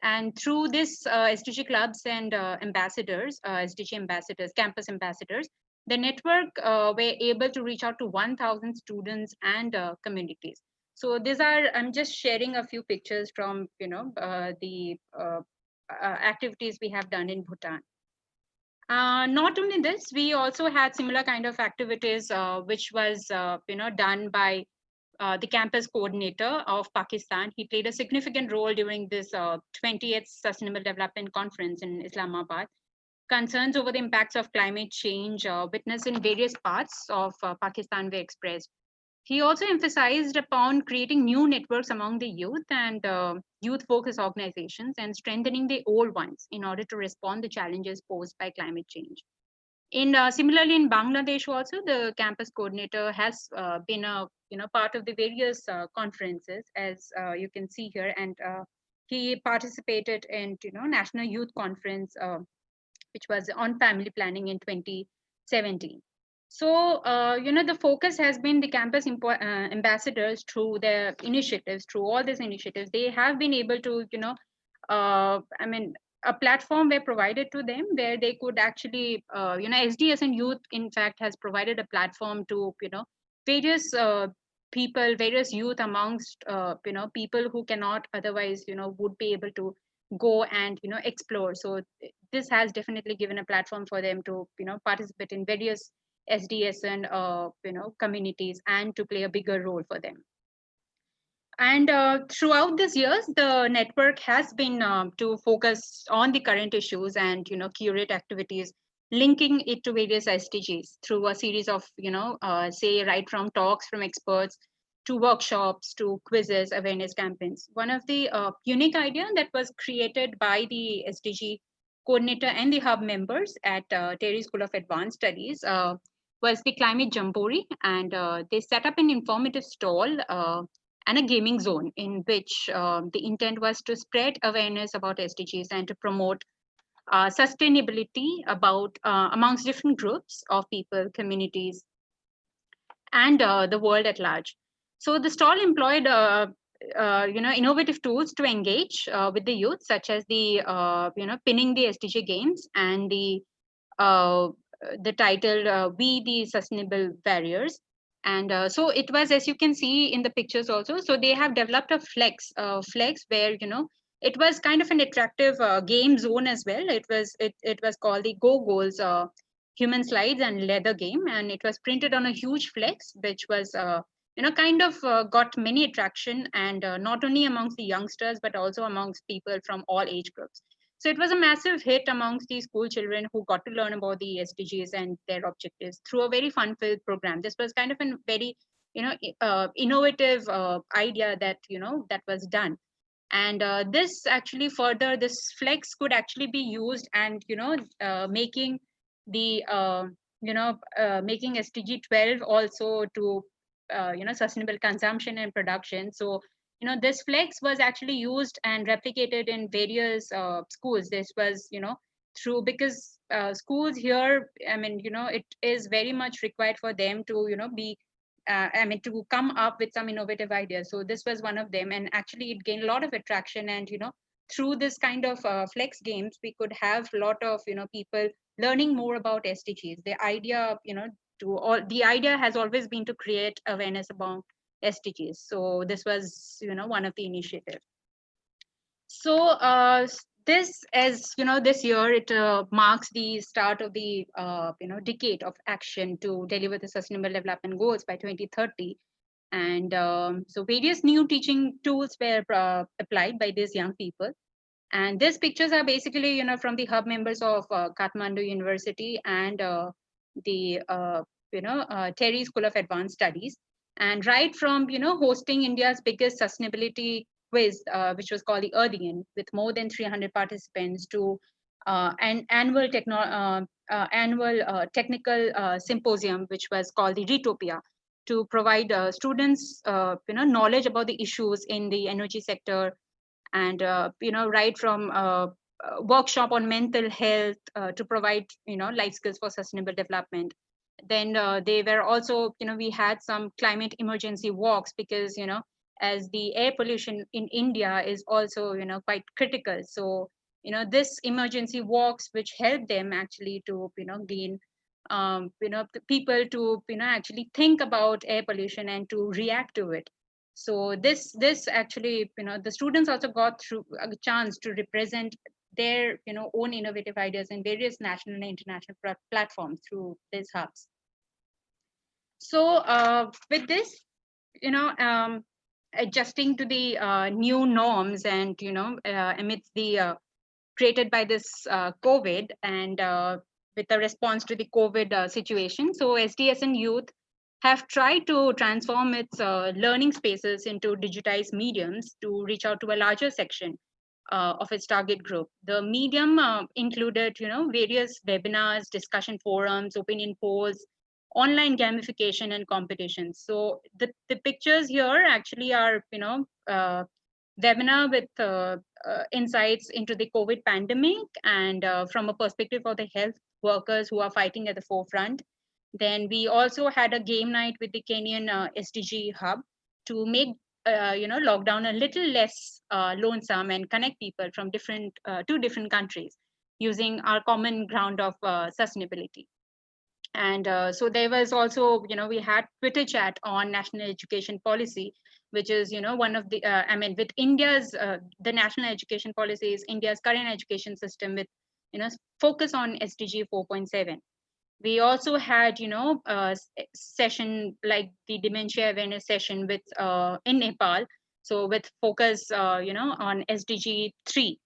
[SPEAKER 9] And through this SDG clubs and ambassadors, SDG ambassadors, campus ambassadors, the network were able to reach out to 1,000 students and communities. So these are, I'm just sharing a few pictures from, the activities we have done in Bhutan. Not only this, we also had similar kind of activities, which was, done by the campus coordinator of Pakistan. He played a significant role during this 20th Sustainable Development Conference in Islamabad. Concerns over the impacts of climate change witnessed in various parts of Pakistan were expressed. He also emphasized upon creating new networks among the youth and youth-focused organizations and strengthening the old ones in order to respond to challenges posed by climate change. Similarly, in Bangladesh also, the campus coordinator has been a part of the various conferences, as you can see here, and he participated in National Youth Conference, which was on family planning in 2017. So, the focus has been the campus ambassadors through their initiatives, through all these initiatives. They have been able to, a platform were provided to them where they could actually, SDSN Youth, in fact, has provided a platform to, various people, various youth amongst, people who cannot otherwise, would be able to go and, explore. So this has definitely given a platform for them to, participate in various SDSN, communities and to play a bigger role for them. And throughout these years, the network has been to focus on the current issues and curate activities, linking it to various SDGs through a series of say right from talks from experts to workshops to quizzes, awareness campaigns. One of the unique idea that was created by the SDG coordinator and the hub members at Terry School of Advanced Studies was the Climate Jamboree, and they set up an informative stall and a gaming zone in which the intent was to spread awareness about SDGs and to promote sustainability about amongst different groups of people, communities, and the world at large. So the stall employed innovative tools to engage with the youth, such as the pinning the SDG games and the title "We the Sustainable Barriers." And so it was, as you can see in the pictures also. So they have developed a flex where it was kind of an attractive game zone as well. It was called the Go Goals Human Slides and Leather Game, and it was printed on a huge flex, which was kind of got many attraction, and not only amongst the youngsters but also amongst people from all age groups. So it was a massive hit amongst the school children who got to learn about the SDGs and their objectives through a very fun-filled program. This was kind of a very, innovative idea that that was done, and this actually further this flex could actually be used and making the making SDG 12 also to sustainable consumption and production. So this flex was actually used and replicated in various schools. This was through, because schools here, I mean it is very much required for them to be to come up with some innovative ideas. So this was one of them, and actually it gained a lot of attraction. And through this kind of flex games, we could have a lot of people learning more about SDGs. The idea the idea has always been to create awareness about SDGs. So this was one of the initiatives. So this, as this year, it marks the start of the decade of action to deliver the sustainable development goals by 2030. And so various new teaching tools were applied by these young people. And these pictures are basically from the hub members of Kathmandu University and the Terry School of Advanced Studies. And right from hosting India's biggest sustainability quiz, which was called the Earthian, with more than 300 participants, to an annual technical symposium, which was called the Retopia, to provide students knowledge about the issues in the energy sector, and right from workshop on mental health to provide life skills for sustainable development. Then they were also we had some climate emergency walks, because as the air pollution in India is also quite critical. So this emergency walks, which help them actually to gain the people to actually think about air pollution and to react to it. So this actually the students also got through a chance to represent their own innovative ideas in various national and international platforms through these hubs. So with this adjusting to the new norms and amidst the created by this COVID, and with a response to the COVID situation, so SDSN Youth have tried to transform its learning spaces into digitized mediums to reach out to a larger section of its target group. The medium included, various webinars, discussion forums, opinion polls, online gamification, and competitions. So the pictures here actually are, webinar with insights into the COVID pandemic, and from a perspective of the health workers who are fighting at the forefront. Then we also had a game night with the Kenyan SDG Hub to make lockdown a little less lonesome and connect people from different two different countries using our common ground of sustainability. And so there was also, we had Twitter chat on national education policy, which is, one of the, with India's, the national education policy is India's current education system with, focus on SDG 4.7. We also had, a session like the dementia awareness session with in Nepal. So with focus, on SDG 3.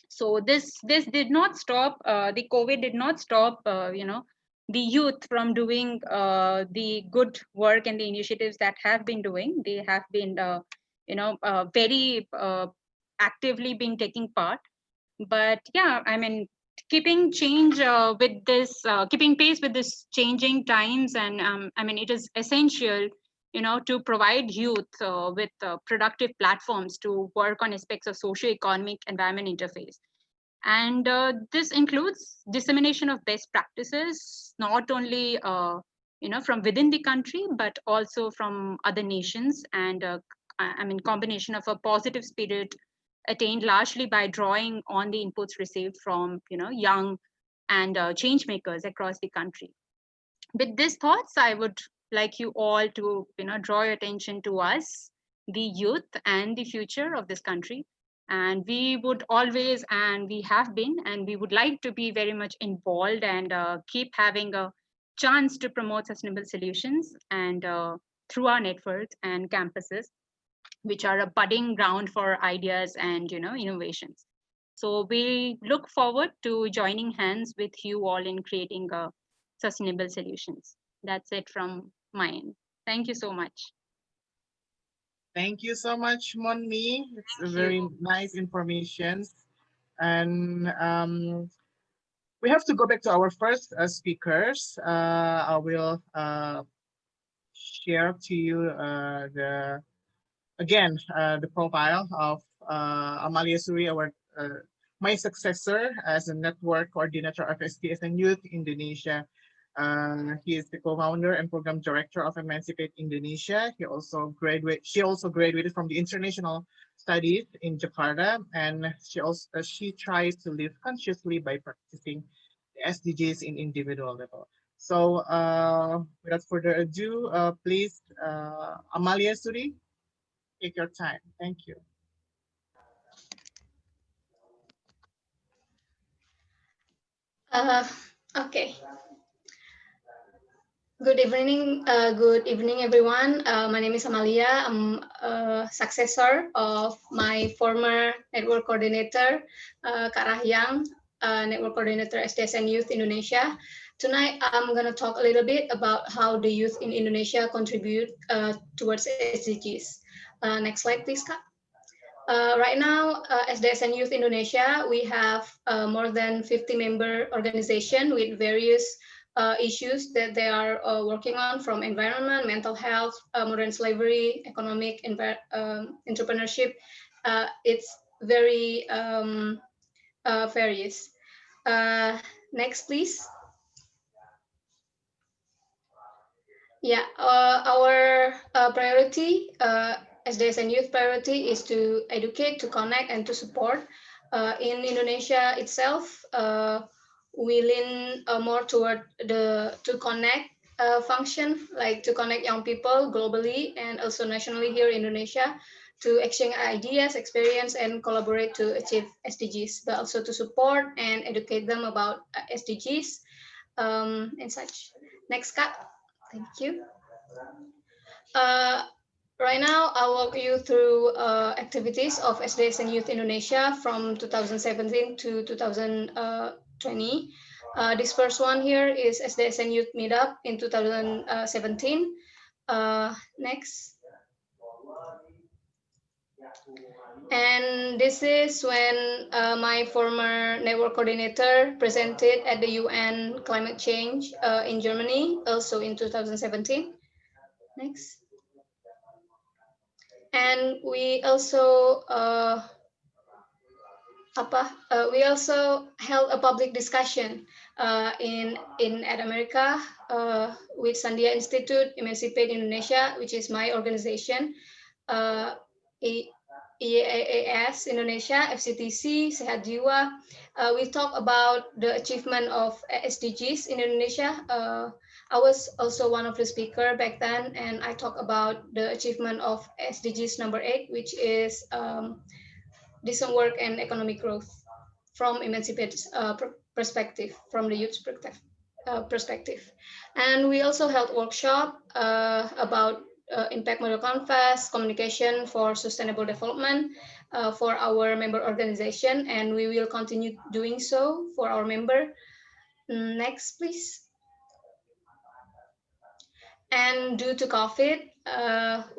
[SPEAKER 9] So this did not stop, the COVID did not stop, the youth from doing the good work and the initiatives that have been doing. They have been, very actively been taking part. But yeah, keeping change with this, keeping pace with this changing times, and it is essential, to provide youth with productive platforms to work on aspects of socio-economic environment interface. And this includes dissemination of best practices, not only from within the country, but also from other nations. And combination of a positive spirit attained largely by drawing on the inputs received from young and change makers across the country. With these thoughts, I would like you all to draw your attention to us, the youth and the future of this country. And we would always, and we have been, and we would like to be very much involved and keep having a chance to promote sustainable solutions and through our networks and campuses, which are a budding ground for ideas and innovations. So we look forward to joining hands with you all in creating sustainable solutions. That's it from my end. Thank you so much.
[SPEAKER 1] Thank you so much, Monmi. It's a very nice information. And we have to go back to our first speakers. I will share to you the profile of Amalia Suri, my successor as a network coordinator of SDSN Youth Indonesia. He is the co-founder and program director of Emancipate Indonesia. She also graduated from the International Studies in Jakarta, and she tries to live consciously by practicing the SDGs in individual level. So without further ado, please, Amalia Suri, take your time. Thank you.
[SPEAKER 4] Okay. Good evening, everyone. My name is Amalia. I'm a successor of my former network coordinator, Kak Rahyang, network coordinator SDSN Youth Indonesia. Tonight, I'm going to talk a little bit about how the youth in Indonesia contribute towards SDGs. Next slide, please, Kak. Right now, SDSN Youth Indonesia, we have more than 50 member organization with various issues that they are working on, from environment, mental health, modern slavery, economic entrepreneurship. It's very various. Next, please. Yeah, our priority, SDSN Youth priority, is to educate, to connect, and to support. In Indonesia itself, we lean more toward to connect function, like to connect young people globally and also nationally here in Indonesia, to exchange ideas, experience, and collaborate to achieve SDGs, but also to support and educate them about SDGs and such. Next, Kak. Thank you. Right now, I'll walk you through activities of SDSN Youth Indonesia from 2017 to 2020. This first one here is SDSN Youth Meetup in 2017. Next. And this is when my former network coordinator presented at the UN Climate Change in Germany, also in 2017. Next. And we also held a public discussion at America with Sandia Institute, Emancipate Indonesia, which is my organization. E- EAAS Indonesia, FCTC, Sehat Jiwa. We talk about the achievement of SDGs in Indonesia. I was also one of the speaker back then, and I talk about the achievement of SDGs number 8, which is decent work and economic growth from emancipated perspective, from the youth perspective. And we also held workshop about impact model canvas, communication for sustainable development for our member organization, and we will continue doing so for our member. Next, please. And due to COVID,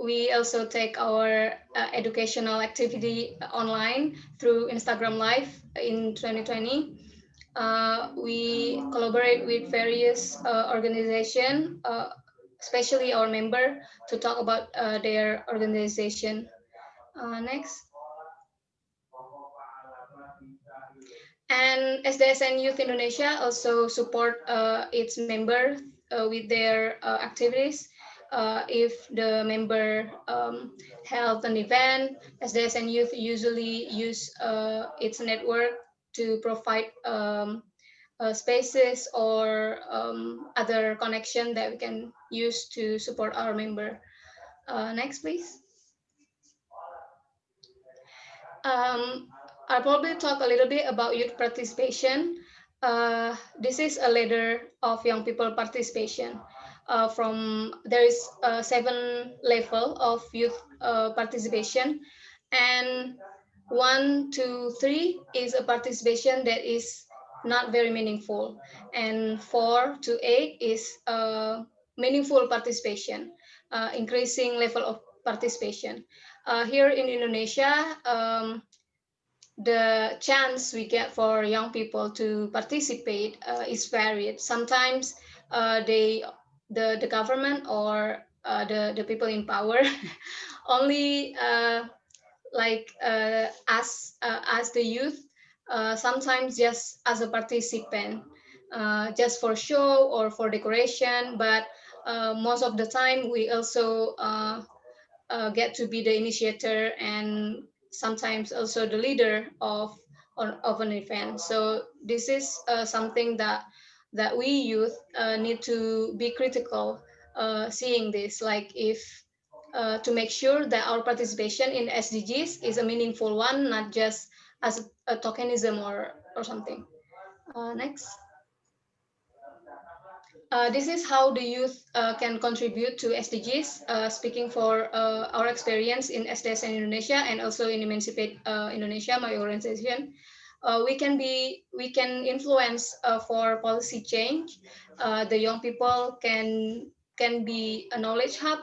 [SPEAKER 4] we also take our educational activity online through Instagram Live in 2020. We collaborate with various organizations, especially our member, to talk about their organization. Next. And SDSN Youth Indonesia also support its member with their activities. If the member held an event, SDSN Youth usually use its network to provide spaces or other connection that we can use to support our member. Next, please. I'll probably talk a little bit about youth participation. This is a ladder of young people participation. There is 7 level of youth participation, and 1 to 3 is a participation that is not very meaningful, and 4 to 8 is meaningful participation, increasing level of participation. Here in Indonesia, the chance we get for young people to participate is varied. Sometimes the government or the people in power only as the youth, sometimes just as a participant, just for show or for decoration. But most of the time, we also get to be the initiator and sometimes also the leader of an event. So this is something that we youth need to be critical, seeing this, like if to make sure that our participation in SDGs is a meaningful one, not just as a tokenism or something. Next. This is how the youth can contribute to SDGs, speaking for our experience in SDSN Indonesia and also in Emancipate Indonesia, my organization. We can influence for policy change. The young people can be a knowledge hub.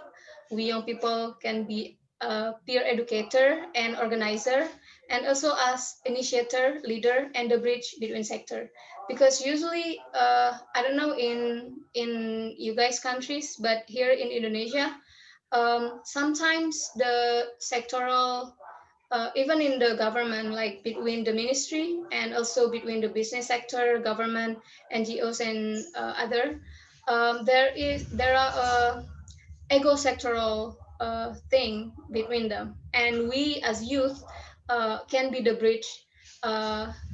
[SPEAKER 4] We young people can be a peer educator and organizer, and also as initiator, leader, and the bridge between sector. Because usually, I don't know in you guys countries, but here in Indonesia, sometimes the sectoral, even in the government, like between the ministry and also between the business sector, government, NGOs, and other, there are ego sectoral thing between them, and we as youth can be the bridge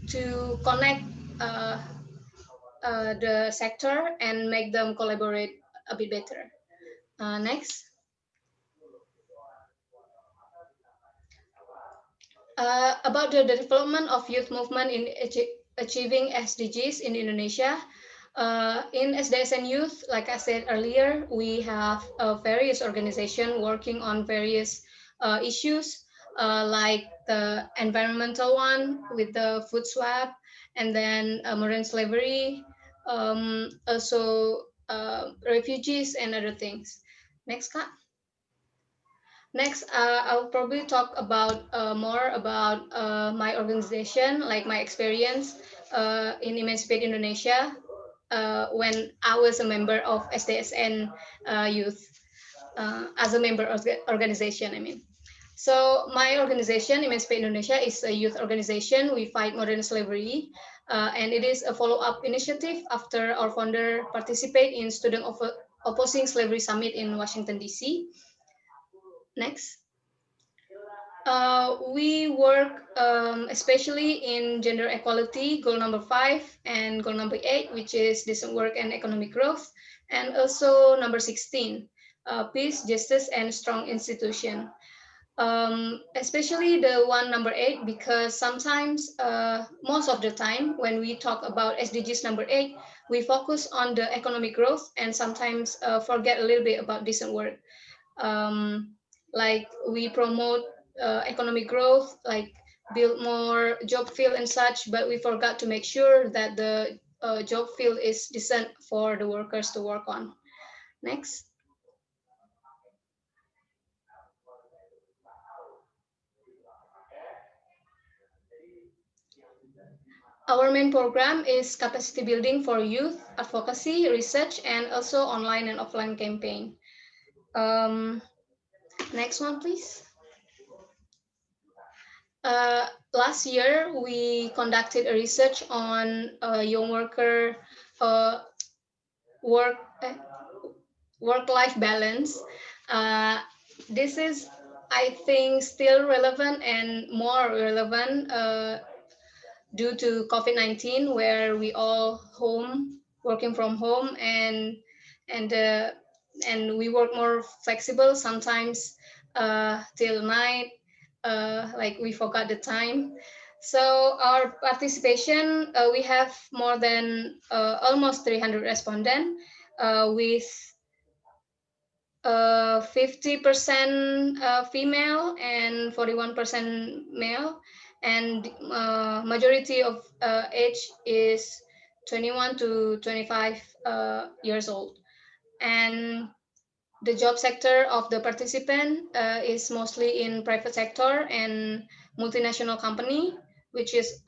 [SPEAKER 4] to connect the sector and make them collaborate a bit better. Next. About the development of youth movement in achieving SDGs in Indonesia. In SDSN Youth, like I said earlier, we have various organizations working on various issues, like the environmental one with the food swap, and then modern slavery, also refugees and other things. Next, Kak. Next, I'll probably talk about more about my organization, like my experience in Emancipate Indonesia when I was a member of SDSN Youth, as a member of the organization, I mean. So my organization, Emancipate Indonesia, is a youth organization. We fight modern slavery, and it is a follow-up initiative after our founder participate in Student Opposing Slavery Summit in Washington, D.C. Next. We work especially in gender equality, goal number 5, and goal number 8, which is decent work and economic growth, and also number 16, peace, justice, and strong institution. Especially the one number 8, because sometimes, most of the time, when we talk about SDGs number 8, we focus on the economic growth and sometimes forget a little bit about decent work. Like we promote economic growth, like build more job field and such, but we forgot to make sure that the job field is decent for the workers to work on. Next. Our main program is capacity building for youth, advocacy, research, and also online and offline campaign. Next one, please. Last year, we conducted a research on young worker work work-life balance. This is, I think, still relevant and more relevant due to COVID-19, where we all home, working from home, and we work more flexible, sometimes till night, like we forgot the time. So our participation, we have more than almost 300 respondents with 50% female and 41% male, and majority of age is 21 to 25 years old. And the job sector of the participant is mostly in private sector and multinational company, which is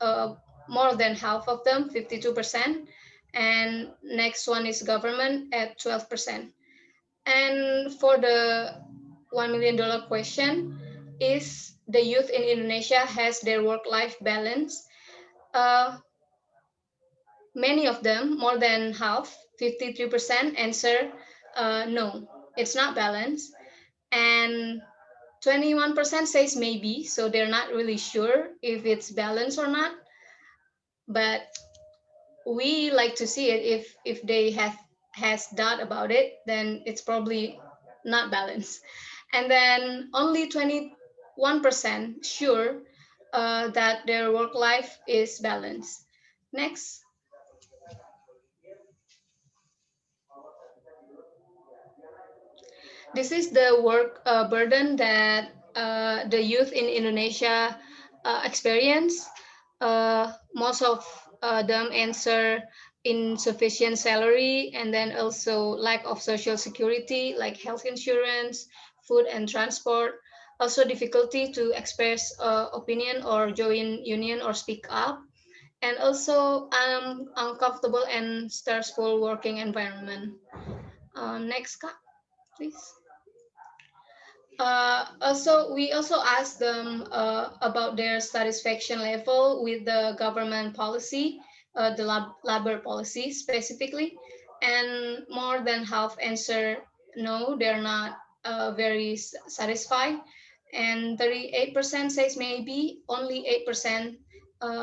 [SPEAKER 4] more than half of them, 52%. And next one is government at 12%. And for the $1 million question, is the youth in Indonesia has their work-life balance? Many of them, more than half, 53% answer no, it's not balanced. And 21% says maybe, so they're not really sure if it's balanced or not. But we like to see it. If they has doubt about it, then it's probably not balanced. And then only 21% sure that their work life is balanced. Next. This is the work burden that the youth in Indonesia experience. Most of them answer insufficient salary, and then also lack of social security, like health insurance, food and transport. Also difficulty to express opinion or join union or speak up. And also uncomfortable and stressful working environment. Next, Kak, please. We also asked them about their satisfaction level with the government policy, the labor policy specifically, and more than half answer no, they're not very satisfied, and 38% says maybe, only 8%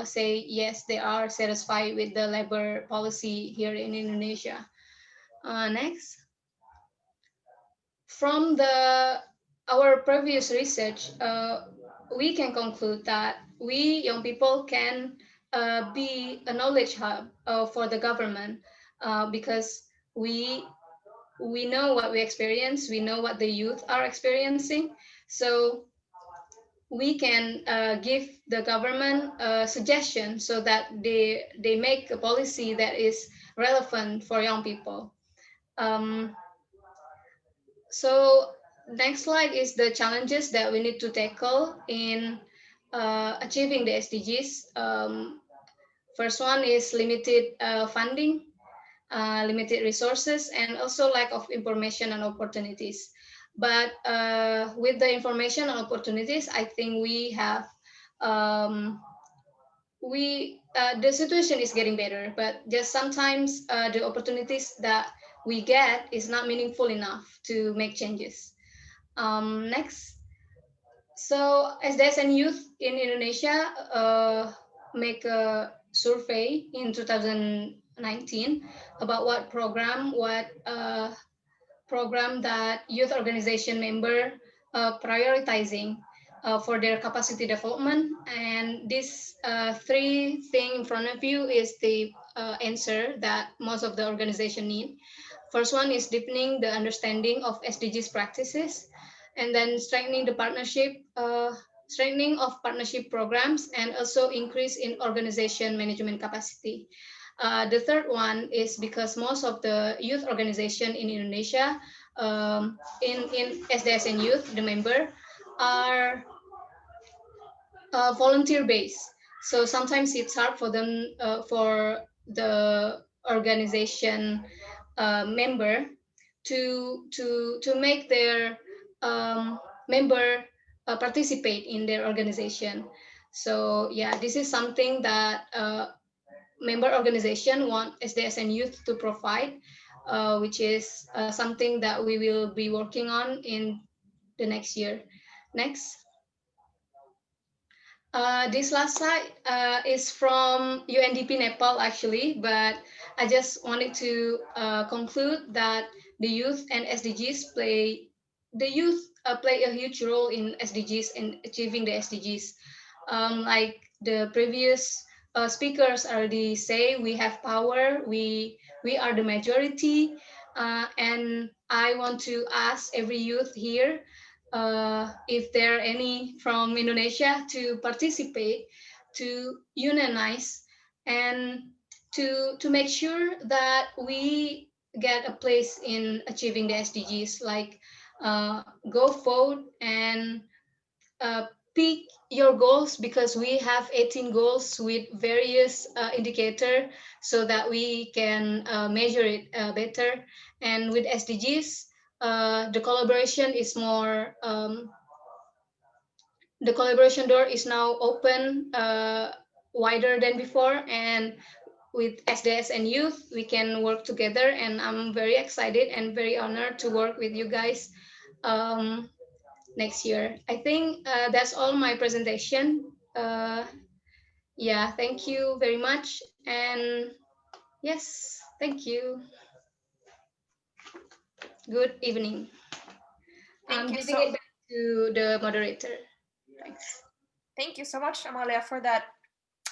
[SPEAKER 4] say yes, they are satisfied with the labor policy here in Indonesia. Next. From our previous research, we can conclude that we young people can be a knowledge hub for the government because we know what we experience, we know what the youth are experiencing, so we can give the government a suggestion so that they make a policy that is relevant for young people. So next slide is the challenges that we need to tackle in achieving the SDGs. First one is limited funding, limited resources, and also lack of information and opportunities. But with the information and opportunities, I think we have, the situation is getting better, but just sometimes the opportunities that we get is not meaningful enough to make changes. Next, So SDSN Youth in Indonesia make a survey in 2019 about what program that youth organization member prioritizing for their capacity development. And this three thing in front of you is the answer that most of the organization need. First one is deepening the understanding of SDGs practices, and then strengthening of partnership programs, and also increase in organization management capacity. The third one is because most of the youth organization in Indonesia, in SDSN Youth, the member are volunteer based. So sometimes it's hard for them, for the organization member to make their member participate in their organization. So yeah, this is something that member organization want SDSN Youth to provide, which is something that we will be working on in the next year. Next. This last slide is from UNDP Nepal actually, but I just wanted to conclude that the youth and SDGs play a huge role in SDGs and achieving the SDGs. Like the previous speakers already say, we have power, we are the majority, and I want to ask every youth here if there are any from Indonesia to participate, to unionize, and to make sure that we get a place in achieving the SDGs, like go vote and pick your goals, because we have 18 goals with various indicator so that we can measure it better. And with SDGs, the collaboration is more, the collaboration door is now open wider than before, and with SDS and youth, we can work together, and I'm very excited and very honored to work with you guys next year. I think that's all my presentation. Yeah, thank you very much. And yes, thank you. Good evening. I'm
[SPEAKER 2] Thank you
[SPEAKER 4] giving
[SPEAKER 2] so
[SPEAKER 4] it back to the moderator. Thanks.
[SPEAKER 2] Thank you so much, Amalia, for that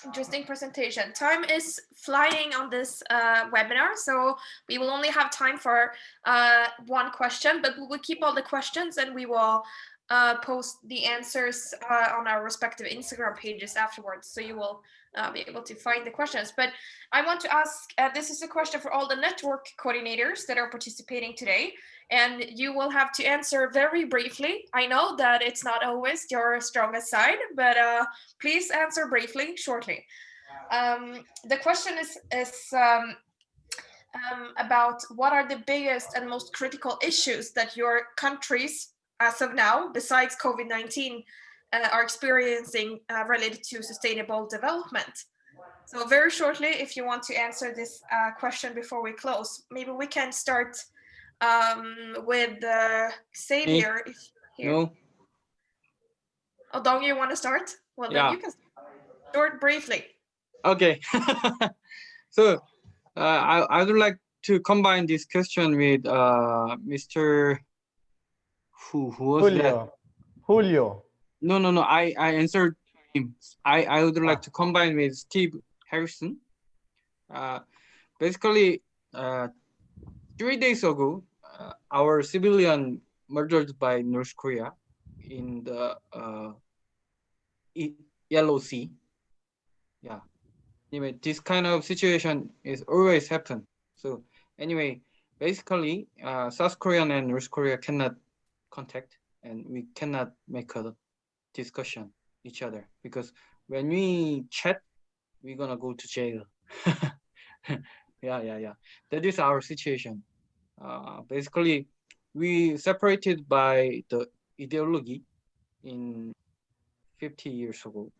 [SPEAKER 2] interesting presentation. Time is flying on this webinar, so we will only have time for one question, but we will keep all the questions and we will post the answers on our respective Instagram pages afterwards, so you will be able to find the questions. But I want to ask, this is a question for all the network coordinators that are participating today, and you will have to answer very briefly. I know that it's not always your strongest side, but please answer briefly, shortly. The question is about what are the biggest and most critical issues that your countries, as of now, besides COVID-19, are experiencing related to sustainable development. So very shortly, if you want to answer this question before we close, maybe we can start with Xavier.
[SPEAKER 6] No.
[SPEAKER 2] Oh, Dong, you want to start? Well, then you can start briefly.
[SPEAKER 6] Okay. So I would like to combine this question with Mr. Who was
[SPEAKER 5] Julio.
[SPEAKER 6] that?
[SPEAKER 5] Julio.
[SPEAKER 6] No. I answered him. I would like to combine with Steve Harrison. Basically, 3 days ago, our civilian murdered by North Korea in the Yellow Sea. Yeah. Anyway, this kind of situation is always happen. So anyway, basically, South Korea and North Korea cannot contact, and we cannot make a discussion each other, because when we chat, we're gonna go to jail. Yeah. That is our situation. Basically, we separated by the ideology in 50 years ago.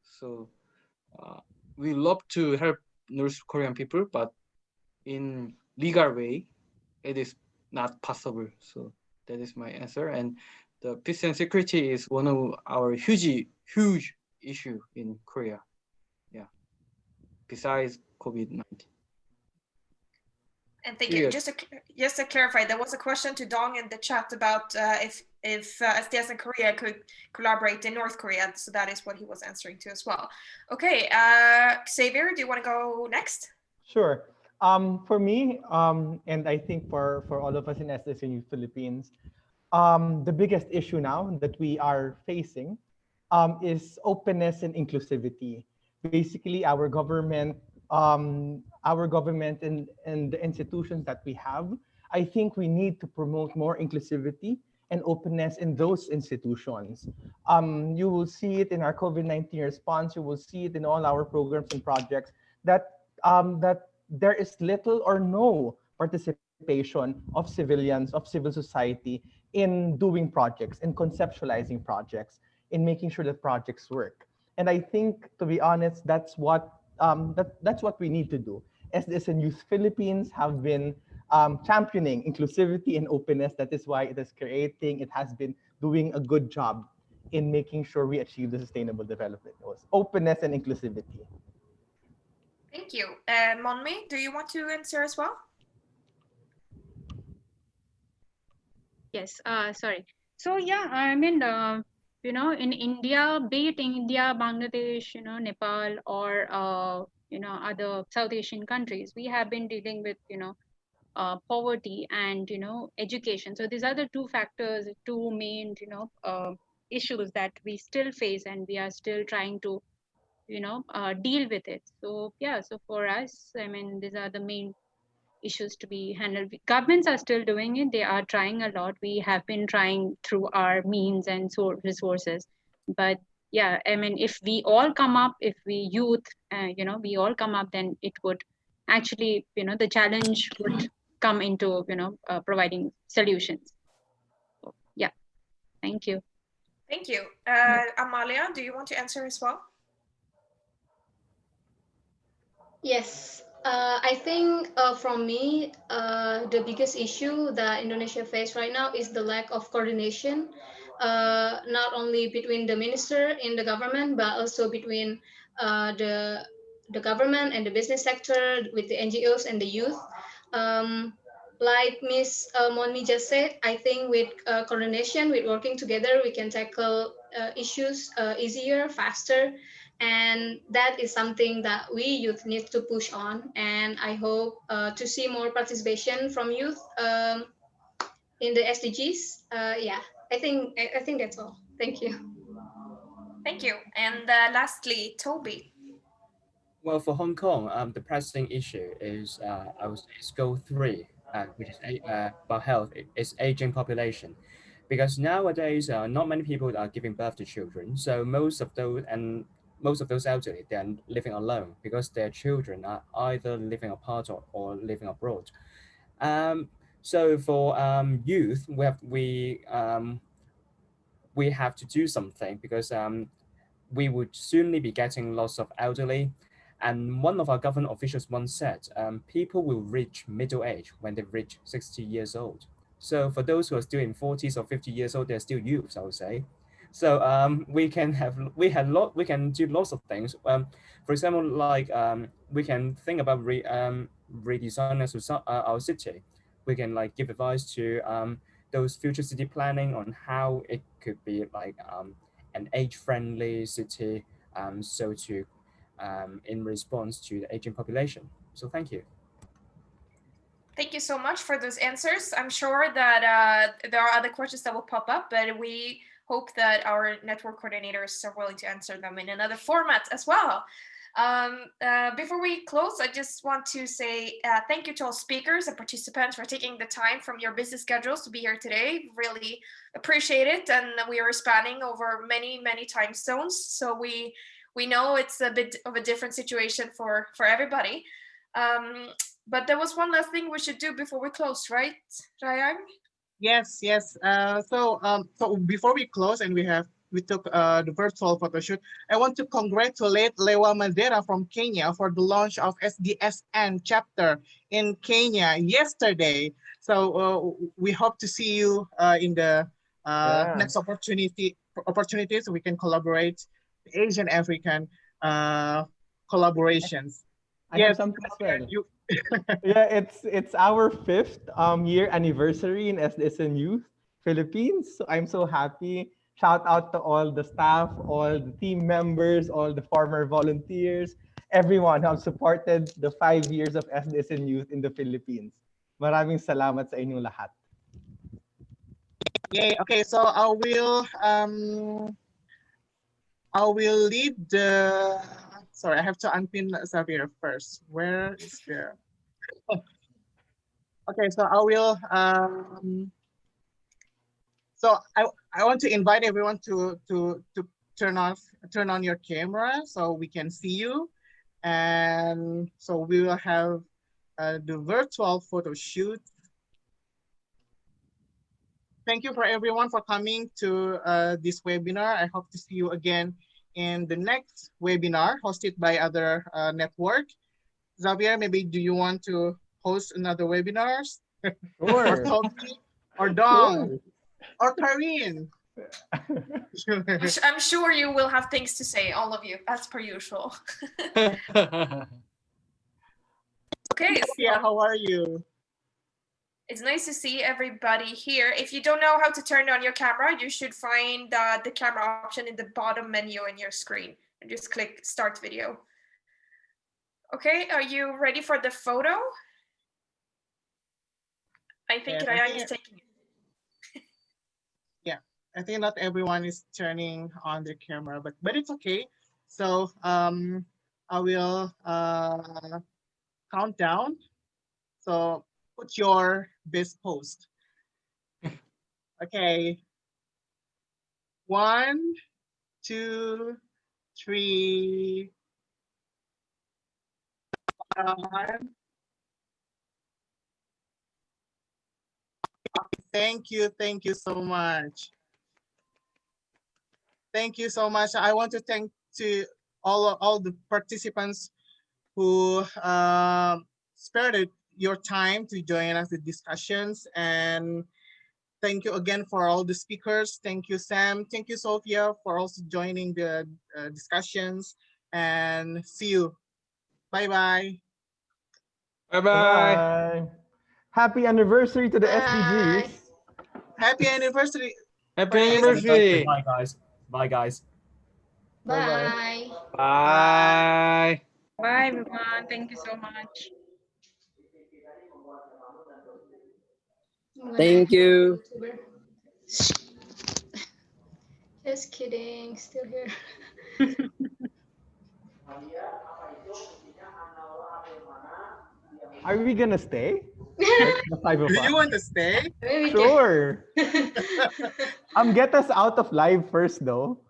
[SPEAKER 6] So we love to help North Korean people, but in legal way, it is not possible. So that is my answer. And the peace and security is one of our huge issue in Korea. Yeah, besides COVID-19.
[SPEAKER 2] And thank you. Just to clarify, there was a question to Dong in the chat about if SDSN Korea could collaborate in North Korea. So that is what he was answering to as well. Okay, Xavier, do you want to go next?
[SPEAKER 5] Sure. For me, and I think for all of us in SDSN Philippines, the biggest issue now that we are facing is openness and inclusivity. Basically, our government and the institutions that we have, I think we need to promote more inclusivity and openness in those institutions. You will see it in our COVID-19 response. You will see it in all our programs and projects that there is little or no participation of civilians, of civil society in doing projects, in conceptualizing projects, in making sure that projects work. And I think, to be honest, that's what we need to do. SDSN Youth Philippines have been championing inclusivity and openness. That is why it has been doing a good job in making sure we achieve the sustainable development goals. Openness and inclusivity.
[SPEAKER 2] Thank you. Monmi, do you want to answer as well?
[SPEAKER 9] Yes, sorry. So yeah, I mean, you know, in India, be it India, Bangladesh, you know, Nepal, or you know, other South Asian countries, we have been dealing with, you know, poverty and, you know, education. So these are the two factors, two main, you know, issues that we still face, and we are still trying to, you know, deal with it. So yeah, so for us, I mean, these are the main issues to be handled. Governments are still doing it. They are trying a lot. We have been trying through our means and resources. But yeah, I mean, if we all come up, if we youth, you know, we all come up, then it would actually, you know, the challenge would come into, you know, providing solutions. So, yeah, thank you.
[SPEAKER 2] Thank you. Amalia, do you want to answer as well?
[SPEAKER 4] Yes, I think from me, the biggest issue that Indonesia face right now is the lack of coordination, not only between the minister in the government, but also between the government and the business sector, with the NGOs and the youth. Like Miss Monmi just said, I think with coordination, with working together, we can tackle issues easier, faster, and that is something that we youth need to push on. And I hope to see more participation from youth in the SDGs. Yeah, I think that's all. Thank you.
[SPEAKER 2] Thank you. And lastly, Toby.
[SPEAKER 8] Well, for Hong Kong, the pressing issue is, I would say, is goal 3, which is about health. It's aging population, because nowadays not many people are giving birth to children. So most of those elderly, they are living alone because their children are either living apart or living abroad. So for youth, we have to do something, because we would soon be getting lots of elderly. And one of our government officials once said, people will reach middle age when they reach 60 years old. So for those who are still in 40s or 50 years old, they're still youths, I would say. So we can do lots of things. For example, like we can think about redesigning our city. We can like give advice to those future city planning on how it could be like an age-friendly city, so to in response to the aging population. So thank you.
[SPEAKER 2] Thank you so much for those answers. I'm sure that there are other questions that will pop up, but we hope that our network coordinators are willing to answer them in another format as well. Before we close, I just want to say thank you to all speakers and participants for taking the time from your busy schedules to be here today. Really appreciate it. And we are spanning over many, many time zones. So we know it's a bit of a different situation for everybody. But there was one last thing we should do before we close, right, Rayang?
[SPEAKER 1] Yes. So before we close and we took the virtual photo shoot, I want to congratulate Lewa Madera from Kenya for the launch of SDSN chapter in Kenya yesterday. So we hope to see you in the
[SPEAKER 5] Yeah.
[SPEAKER 1] next opportunities we can collaborate, Asian African collaborations.
[SPEAKER 5] I have something as well. Yeah, it's our 5th year anniversary in SDSN Youth Philippines. So I'm so happy. Shout out to all the staff, all the team members, all the former volunteers, everyone who have supported the 5 years of SDSN Youth in the Philippines. Maraming salamat sa inyong lahat.
[SPEAKER 1] Yay. Okay, so I will lead the. Sorry, I have to unpin Xavier first. Where is the? Okay, so I will. So I want to invite everyone to turn on your camera so we can see you, and so we will have the virtual photo shoot. Thank you for everyone for coming to this webinar. I hope to see you again in the next webinar hosted by other network. Xavier, maybe do you want to host another webinars?
[SPEAKER 5] Sure.
[SPEAKER 1] Or Toby, or Dong, or Karine.
[SPEAKER 2] I'm sure you will have things to say, all of you, as per usual. Okay.
[SPEAKER 1] Yeah, how are you?
[SPEAKER 2] It's nice to see everybody here. If you don't know how to turn on your camera, you should find the camera option in the bottom menu in your screen and just click Start Video. Okay, are you ready for the photo? I think Ryan is taking it.
[SPEAKER 1] Yeah, I think not everyone is turning on their camera, but it's okay. So I will count down. So put your best post. Okay. 1, 2, 3. Thank you so much. Thank you so much. I want to thank to all the participants who spared your time to join us the discussions, and thank you again for all the speakers. Thank you, Sam. Thank you, Sophia, for also joining the discussions, and see you. Bye-bye.
[SPEAKER 5] Bye-bye. Happy anniversary to the SDGs.
[SPEAKER 1] Happy anniversary.
[SPEAKER 6] Happy anniversary.
[SPEAKER 8] Bye, guys. Bye, guys.
[SPEAKER 4] Bye.
[SPEAKER 6] Bye.
[SPEAKER 9] Bye, everyone. Thank you so much.
[SPEAKER 10] Thank you.
[SPEAKER 4] Just kidding, still here.
[SPEAKER 5] Are we gonna stay? Like the 5 of
[SPEAKER 1] Do
[SPEAKER 5] us?
[SPEAKER 1] you want to stay?
[SPEAKER 4] Maybe we
[SPEAKER 5] Sure.
[SPEAKER 4] can.
[SPEAKER 5] Get us out of live first, though.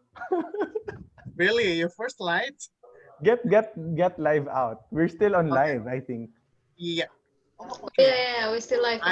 [SPEAKER 1] Really, your first light?
[SPEAKER 5] Get live out. We're still on live, I think.
[SPEAKER 1] Yeah.
[SPEAKER 4] Yeah, we're still live.